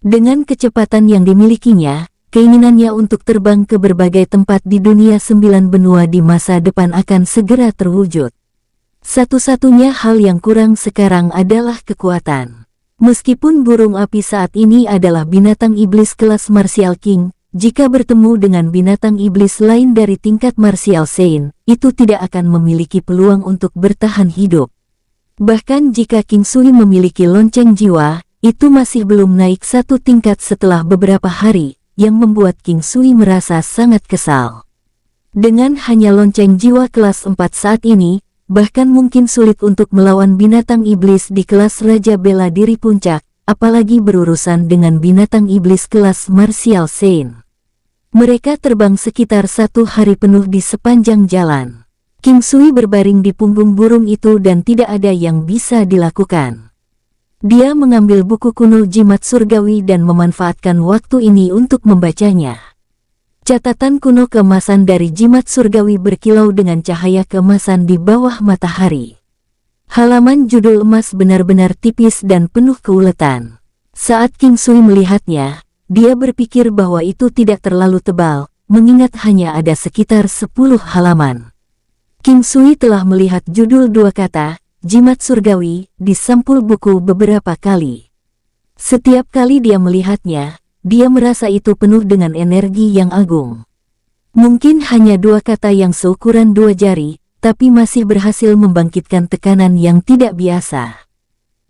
Dengan kecepatan yang dimilikinya, keinginannya untuk terbang ke berbagai tempat di dunia 9 benua di masa depan akan segera terwujud. Satu-satunya hal yang kurang sekarang adalah kekuatan. Meskipun burung api saat ini adalah binatang iblis kelas Martial King, jika bertemu dengan binatang iblis lain dari tingkat martial Sein, itu tidak akan memiliki peluang untuk bertahan hidup. Bahkan jika King Sui memiliki lonceng jiwa, itu masih belum naik satu tingkat setelah beberapa hari, yang membuat King Sui merasa sangat kesal. Dengan hanya lonceng jiwa kelas 4 saat ini, bahkan mungkin sulit untuk melawan binatang iblis di kelas Raja Bela Diri Puncak, apalagi berurusan dengan binatang iblis kelas martial Sein. Mereka terbang sekitar 1 hari penuh di sepanjang jalan. King Sui berbaring di punggung burung itu dan tidak ada yang bisa dilakukan. Dia mengambil buku kuno jimat surgawi dan memanfaatkan waktu ini untuk membacanya. Catatan kuno keemasan dari jimat surgawi berkilau dengan cahaya keemasan di bawah matahari. Halaman judul emas benar-benar tipis dan penuh keuletan. Saat King Sui melihatnya, dia berpikir bahwa itu tidak terlalu tebal, mengingat hanya ada sekitar 10 halaman. King Sui telah melihat judul 2 kata, jimat surgawi, di sampul buku beberapa kali. Setiap kali dia melihatnya, dia merasa itu penuh dengan energi yang agung. Mungkin hanya 2 kata yang seukuran 2 jari, tapi masih berhasil membangkitkan tekanan yang tidak biasa.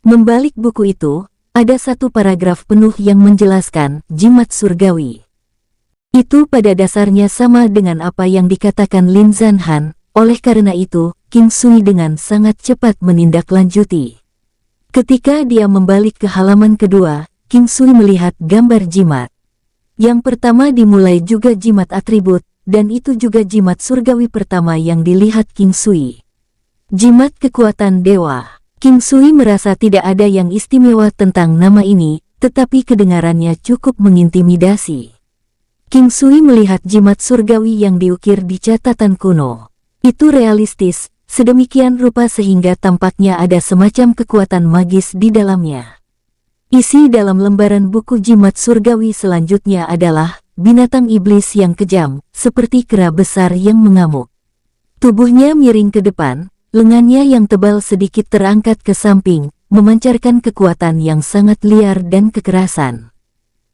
Membalik buku itu, ada 1 paragraf penuh yang menjelaskan jimat surgawi. Itu pada dasarnya sama dengan apa yang dikatakan Lin Zanhan, oleh karena itu, King Sui dengan sangat cepat menindaklanjuti. Ketika dia membalik ke halaman kedua, King Sui melihat gambar jimat. Yang pertama dimulai juga jimat atribut, dan itu juga jimat surgawi pertama yang dilihat King Sui. Jimat kekuatan dewa. King Sui merasa tidak ada yang istimewa tentang nama ini, tetapi kedengarannya cukup mengintimidasi. King Sui melihat jimat surgawi yang diukir di catatan kuno. Itu realistis, sedemikian rupa sehingga tampaknya ada semacam kekuatan magis di dalamnya. Isi dalam lembaran buku jimat surgawi selanjutnya adalah binatang iblis yang kejam, seperti kera besar yang mengamuk. Tubuhnya miring ke depan, lengannya yang tebal sedikit terangkat ke samping, memancarkan kekuatan yang sangat liar dan kekerasan.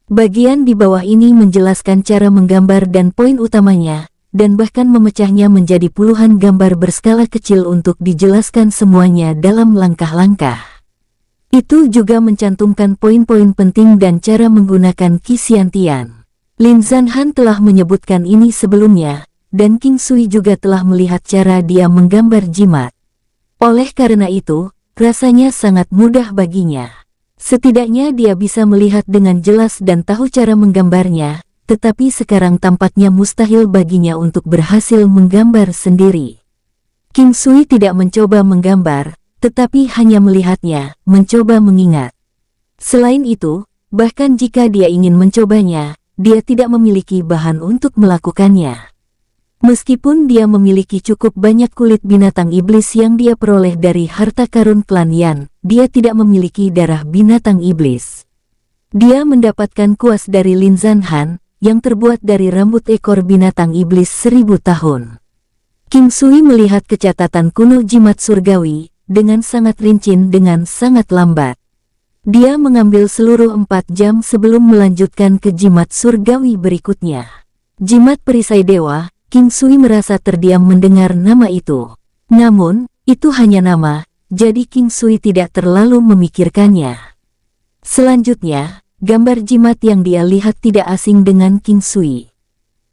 Bagian di bawah ini menjelaskan cara menggambar dan poin utamanya, dan bahkan memecahnya menjadi puluhan gambar berskala kecil untuk dijelaskan semuanya dalam langkah-langkah. Itu juga mencantumkan poin-poin penting dan cara menggunakan Qixuantian. Lin Zanhan telah menyebutkan ini sebelumnya, dan King Sui juga telah melihat cara dia menggambar jimat. Oleh karena itu, rasanya sangat mudah baginya. Setidaknya dia bisa melihat dengan jelas dan tahu cara menggambarnya, tetapi sekarang tampaknya mustahil baginya untuk berhasil menggambar sendiri. King Sui tidak mencoba menggambar, tetapi hanya melihatnya, mencoba mengingat. Selain itu, bahkan jika dia ingin mencobanya, dia tidak memiliki bahan untuk melakukannya. Meskipun dia memiliki cukup banyak kulit binatang iblis yang dia peroleh dari harta karun klan Yan, dia tidak memiliki darah binatang iblis. Dia mendapatkan kuas dari Lin Zanhan, yang terbuat dari rambut ekor binatang iblis 1000 tahun. King Sui melihat kecatatan kuno jimat surgawi, dengan sangat rinci dengan sangat lambat. Dia mengambil seluruh 4 jam sebelum melanjutkan ke jimat surgawi berikutnya. Jimat perisai dewa. King Sui merasa terdiam mendengar nama itu. Namun, itu hanya nama, jadi King Sui tidak terlalu memikirkannya. Selanjutnya, gambar jimat yang dia lihat tidak asing dengan King Sui.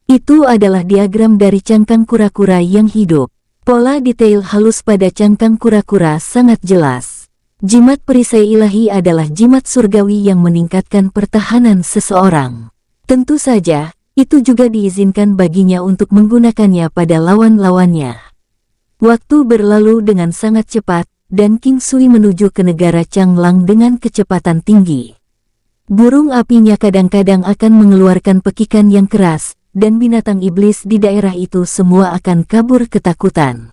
Itu adalah diagram dari cangkang kura-kura yang hidup. Pola detail halus pada cangkang kura-kura sangat jelas. Jimat perisai ilahi adalah jimat surgawi yang meningkatkan pertahanan seseorang. Tentu saja, itu juga diizinkan baginya untuk menggunakannya pada lawan-lawannya. Waktu berlalu dengan sangat cepat, dan King Sui menuju ke negara Changlang dengan kecepatan tinggi. Burung apinya kadang-kadang akan mengeluarkan pekikan yang keras, dan binatang iblis di daerah itu semua akan kabur ketakutan.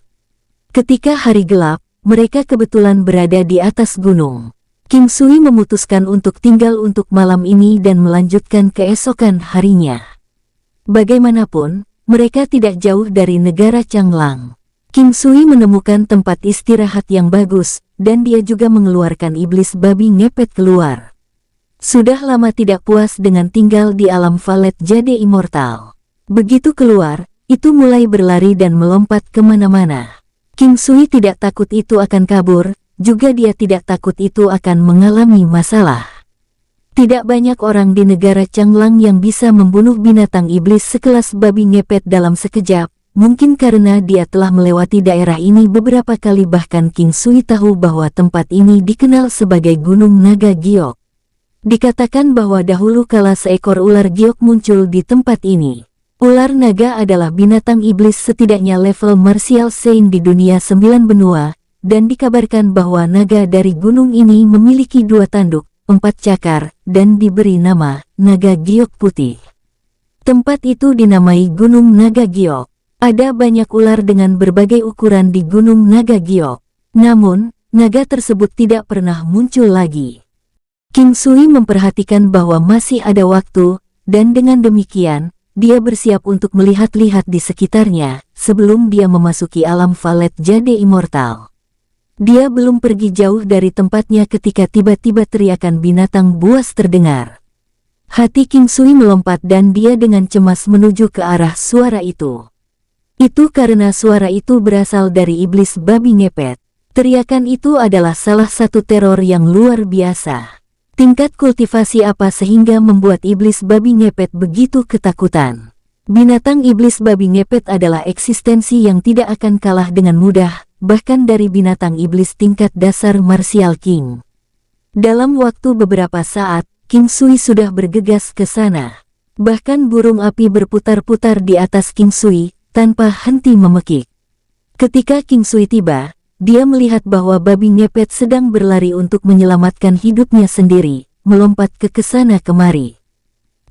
Ketika hari gelap, mereka kebetulan berada di atas gunung. King Sui memutuskan untuk tinggal untuk malam ini dan melanjutkan keesokan harinya. Bagaimanapun, mereka tidak jauh dari negara Changlang. King Sui menemukan tempat istirahat yang bagus, dan dia juga mengeluarkan iblis babi ngepet keluar. Sudah lama tidak puas dengan tinggal di alam Valet Jade Immortal. Begitu keluar, itu mulai berlari dan melompat kemana-mana. King Sui tidak takut itu akan kabur, juga dia tidak takut itu akan mengalami masalah. Tidak banyak orang di negara Changlang yang bisa membunuh binatang iblis sekelas babi ngepet dalam sekejap, mungkin karena dia telah melewati daerah ini beberapa kali, bahkan King Sui tahu bahwa tempat ini dikenal sebagai Gunung Naga Giok. Dikatakan bahwa dahulu kala seekor ular giok muncul di tempat ini. Ular naga adalah binatang iblis setidaknya level martial saint di dunia 9 benua, dan dikabarkan bahwa naga dari gunung ini memiliki 2 tanduk, 4 cakar, dan diberi nama Naga Giok Putih. Tempat itu dinamai Gunung Naga Giok. Ada banyak ular dengan berbagai ukuran di Gunung Naga Giok. Namun, naga tersebut tidak pernah muncul lagi. King Sui memperhatikan bahwa masih ada waktu, dan dengan demikian, dia bersiap untuk melihat-lihat di sekitarnya, sebelum dia memasuki alam Valet Jade Immortal. Dia belum pergi jauh dari tempatnya ketika tiba-tiba teriakan binatang buas terdengar. Hati King Sui melompat dan dia dengan cemas menuju ke arah suara itu. Itu karena suara itu berasal dari iblis babi ngepet. Teriakan itu adalah salah satu teror yang luar biasa. Tingkat kultivasi apa sehingga membuat iblis babi ngepet begitu ketakutan? Binatang iblis babi ngepet adalah eksistensi yang tidak akan kalah dengan mudah, bahkan dari binatang iblis tingkat dasar Martial King. Dalam waktu beberapa saat, King Sui sudah bergegas ke sana. Bahkan burung api berputar-putar di atas King Sui, tanpa henti memekik. Ketika King Sui tiba, dia melihat bahwa babi ngepet sedang berlari untuk menyelamatkan hidupnya sendiri, melompat ke kesana kemari.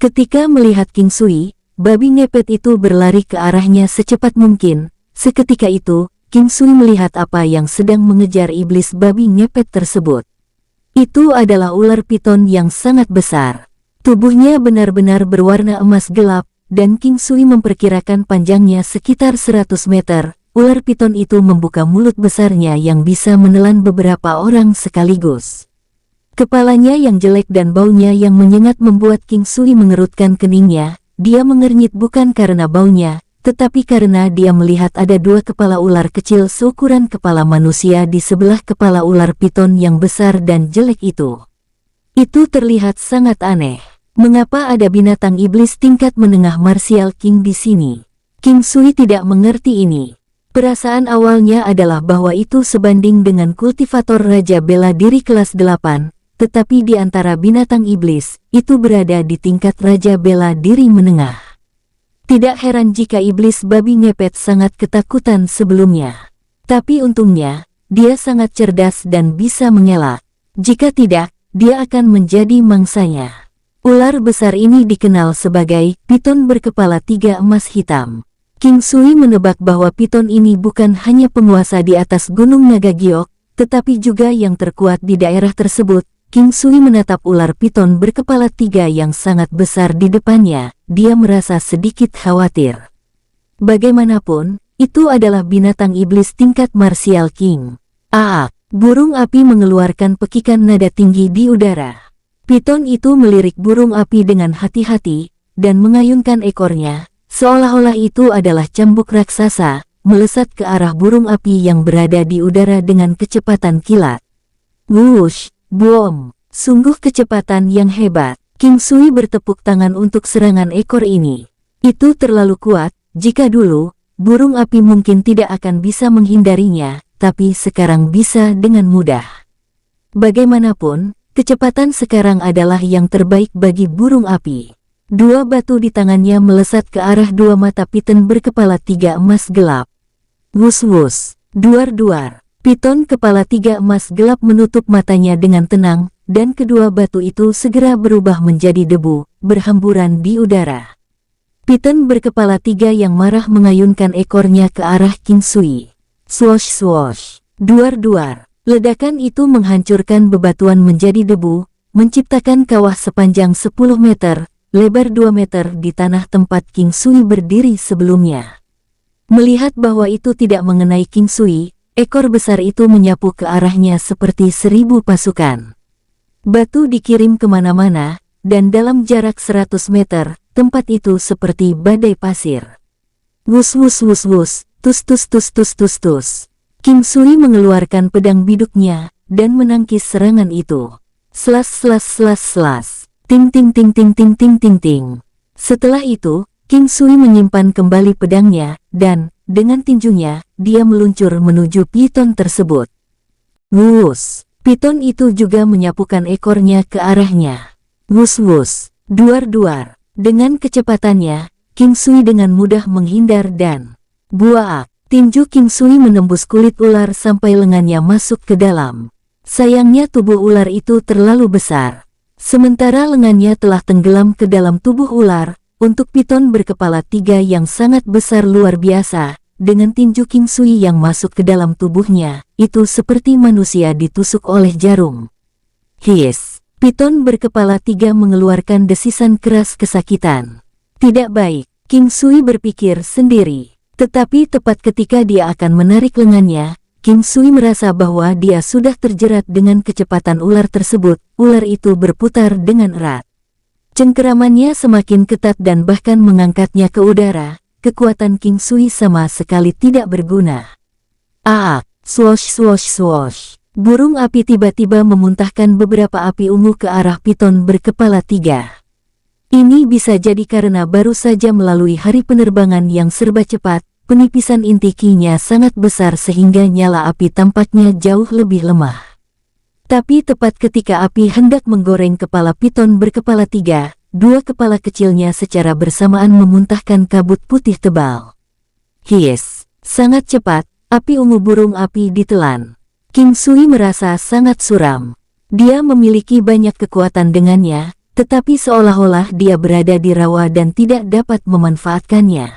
Ketika melihat King Sui, babi ngepet itu berlari ke arahnya secepat mungkin. Seketika itu, King Sui melihat apa yang sedang mengejar iblis babi ngepet tersebut. Itu adalah ular piton yang sangat besar. Tubuhnya benar-benar berwarna emas gelap, dan King Sui memperkirakan panjangnya sekitar 100 meter. Ular piton itu membuka mulut besarnya yang bisa menelan beberapa orang sekaligus. Kepalanya yang jelek dan baunya yang menyengat membuat King Sui mengerutkan keningnya. Dia mengernyit bukan karena baunya, tetapi karena dia melihat ada 2 kepala ular kecil seukuran kepala manusia di sebelah kepala ular piton yang besar dan jelek itu. Itu terlihat sangat aneh. Mengapa ada binatang iblis tingkat menengah Martial King di sini? King Sui tidak mengerti ini. Perasaan awalnya adalah bahwa itu sebanding dengan kultivator Raja Bela Diri kelas 8, tetapi di antara binatang iblis, itu berada di tingkat Raja Bela Diri menengah. Tidak heran jika iblis babi ngepet sangat ketakutan sebelumnya. Tapi untungnya, dia sangat cerdas dan bisa mengelak. Jika tidak, dia akan menjadi mangsanya. Ular besar ini dikenal sebagai piton berkepala 3 emas hitam. King Sui menebak bahwa piton ini bukan hanya penguasa di atas Gunung Naga Giok, tetapi juga yang terkuat di daerah tersebut. King Sui menatap ular piton berkepala 3 yang sangat besar di depannya. Dia merasa sedikit khawatir. Bagaimanapun, itu adalah binatang iblis tingkat Martial King. Aak, burung api mengeluarkan pekikan nada tinggi di udara. Piton itu melirik burung api dengan hati-hati, dan mengayunkan ekornya. Seolah-olah itu adalah cambuk raksasa, melesat ke arah burung api yang berada di udara dengan kecepatan kilat. Wush, boom, sungguh kecepatan yang hebat. King Sui bertepuk tangan untuk serangan ekor ini. Itu terlalu kuat, jika dulu, burung api mungkin tidak akan bisa menghindarinya, tapi sekarang bisa dengan mudah. Bagaimanapun, kecepatan sekarang adalah yang terbaik bagi burung api. 2 batu di tangannya melesat ke arah 2 mata piton berkepala 3 emas gelap. Wus-wus, duar-duar. Piton kepala 3 emas gelap menutup matanya dengan tenang, dan kedua batu itu segera berubah menjadi debu, berhamburan di udara. Piton berkepala 3 yang marah mengayunkan ekornya ke arah King Sui. Swosh-swosh, duar-duar. Ledakan itu menghancurkan bebatuan menjadi debu, menciptakan kawah sepanjang 10 meter, lebar 2 meter di tanah tempat King Sui berdiri sebelumnya. Melihat bahwa itu tidak mengenai King Sui, ekor besar itu menyapu ke arahnya seperti 1000 pasukan. Batu dikirim kemana-mana, dan dalam jarak 100 meter, tempat itu seperti badai pasir. Wus wus wus wus, tus tus tus tus tus tus. King Sui mengeluarkan pedang biduknya, dan menangkis serangan itu. Slas slas slas slas. Ting ting ting ting ting ting ting ting. Setelah itu, King Sui menyimpan kembali pedangnya, dan, dengan tinjunya, dia meluncur menuju piton tersebut. Wus! Piton itu juga menyapukan ekornya ke arahnya. Wus wus! Duar-duar! Dengan kecepatannya, King Sui dengan mudah menghindar dan buak! Tinju King Sui menembus kulit ular sampai lengannya masuk ke dalam. Sayangnya tubuh ular itu terlalu besar. Sementara lengannya telah tenggelam ke dalam tubuh ular, untuk piton berkepala 3 yang sangat besar luar biasa, dengan tinju King Sui yang masuk ke dalam tubuhnya, itu seperti manusia ditusuk oleh jarum. Hiss! Piton berkepala 3 mengeluarkan desisan keras kesakitan. Tidak baik, King Sui berpikir sendiri. Tetapi tepat ketika dia akan menarik lengannya, King Sui merasa bahwa dia sudah terjerat dengan kecepatan ular tersebut. Ular itu berputar dengan erat. Cengkeramannya semakin ketat dan bahkan mengangkatnya ke udara. Kekuatan King Sui sama sekali tidak berguna. Aak! Swosh swosh swosh! Burung api tiba-tiba memuntahkan beberapa api ungu ke arah piton berkepala 3. Ini bisa jadi karena baru saja melalui hari penerbangan yang serba cepat, penipisan inti Ki-nya sangat besar sehingga nyala api tampaknya jauh lebih lemah. Tapi tepat ketika api hendak menggoreng kepala piton berkepala 3, 2 kepala kecilnya secara bersamaan memuntahkan kabut putih tebal. Hiss! Sangat cepat, api ungu burung api ditelan. King Sui merasa sangat suram. Dia memiliki banyak kekuatan dengannya, tetapi seolah-olah dia berada di rawa dan tidak dapat memanfaatkannya.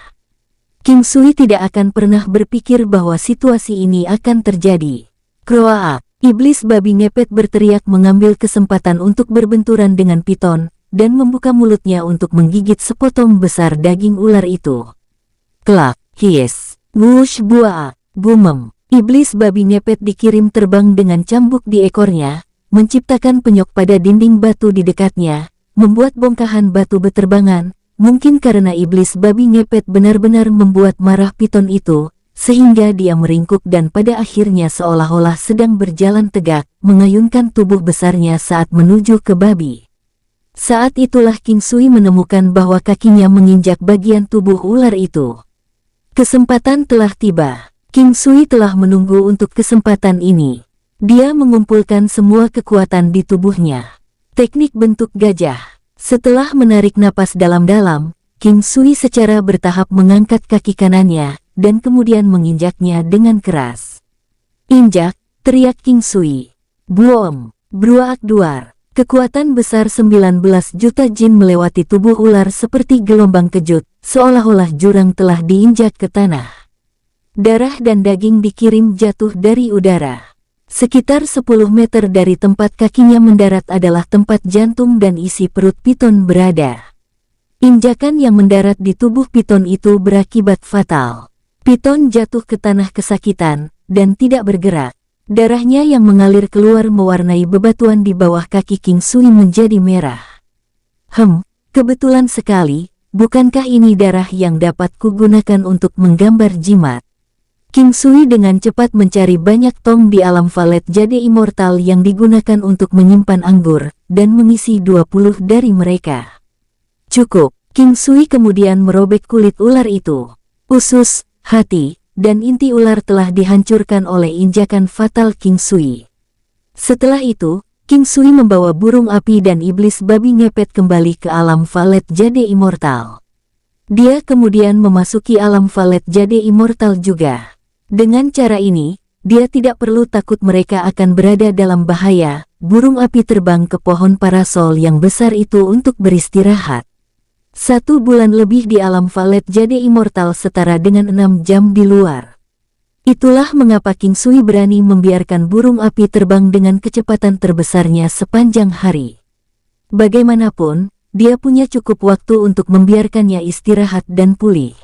King Sui tidak akan pernah berpikir bahwa situasi ini akan terjadi. Kroaak! Iblis babi ngepet berteriak mengambil kesempatan untuk berbenturan dengan piton, dan membuka mulutnya untuk menggigit sepotong besar daging ular itu. Kelak! Hiss! Wush buaak! Bumem! Iblis babi ngepet dikirim terbang dengan cambuk di ekornya, menciptakan penyok pada dinding batu di dekatnya, membuat bongkahan batu beterbangan. Mungkin karena iblis babi ngepet benar-benar membuat marah piton itu, sehingga dia meringkuk dan pada akhirnya seolah-olah sedang berjalan tegak, mengayunkan tubuh besarnya saat menuju ke babi. Saat itulah King Sui menemukan bahwa kakinya menginjak bagian tubuh ular itu. Kesempatan telah tiba. King Sui telah menunggu untuk kesempatan ini. Dia mengumpulkan semua kekuatan di tubuhnya. Teknik bentuk gajah. Setelah menarik napas dalam-dalam, King Sui secara bertahap mengangkat kaki kanannya, dan kemudian menginjaknya dengan keras. Injak! Teriak King Sui. Buom! Bruak duar! Kekuatan besar 19 juta jin melewati tubuh ular seperti gelombang kejut, seolah-olah jurang telah diinjak ke tanah. Darah dan daging dikirim jatuh dari udara. Sekitar 10 meter dari tempat kakinya mendarat adalah tempat jantung dan isi perut piton berada. Injakan yang mendarat di tubuh piton itu berakibat fatal. Piton jatuh ke tanah kesakitan, dan tidak bergerak. Darahnya yang mengalir keluar mewarnai bebatuan di bawah kaki King Sui menjadi merah. Kebetulan sekali, bukankah ini darah yang dapat kugunakan untuk menggambar jimat? King Sui dengan cepat mencari banyak tong di alam valet jade immortal yang digunakan untuk menyimpan anggur, dan mengisi 20 dari mereka. Cukup, King Sui kemudian merobek kulit ular itu. Usus, hati, dan inti ular telah dihancurkan oleh injakan fatal King Sui. Setelah itu, King Sui membawa burung api dan iblis babi ngepet kembali ke alam valet jade immortal. Dia kemudian memasuki alam valet jade immortal juga. Dengan cara ini, dia tidak perlu takut mereka akan berada dalam bahaya. Burung api terbang ke pohon parasol yang besar itu untuk beristirahat. 1 bulan lebih di alam valet jade immortal setara dengan 6 jam di luar. Itulah mengapa King Sui berani membiarkan burung api terbang dengan kecepatan terbesarnya sepanjang hari. Bagaimanapun, dia punya cukup waktu untuk membiarkannya istirahat dan pulih.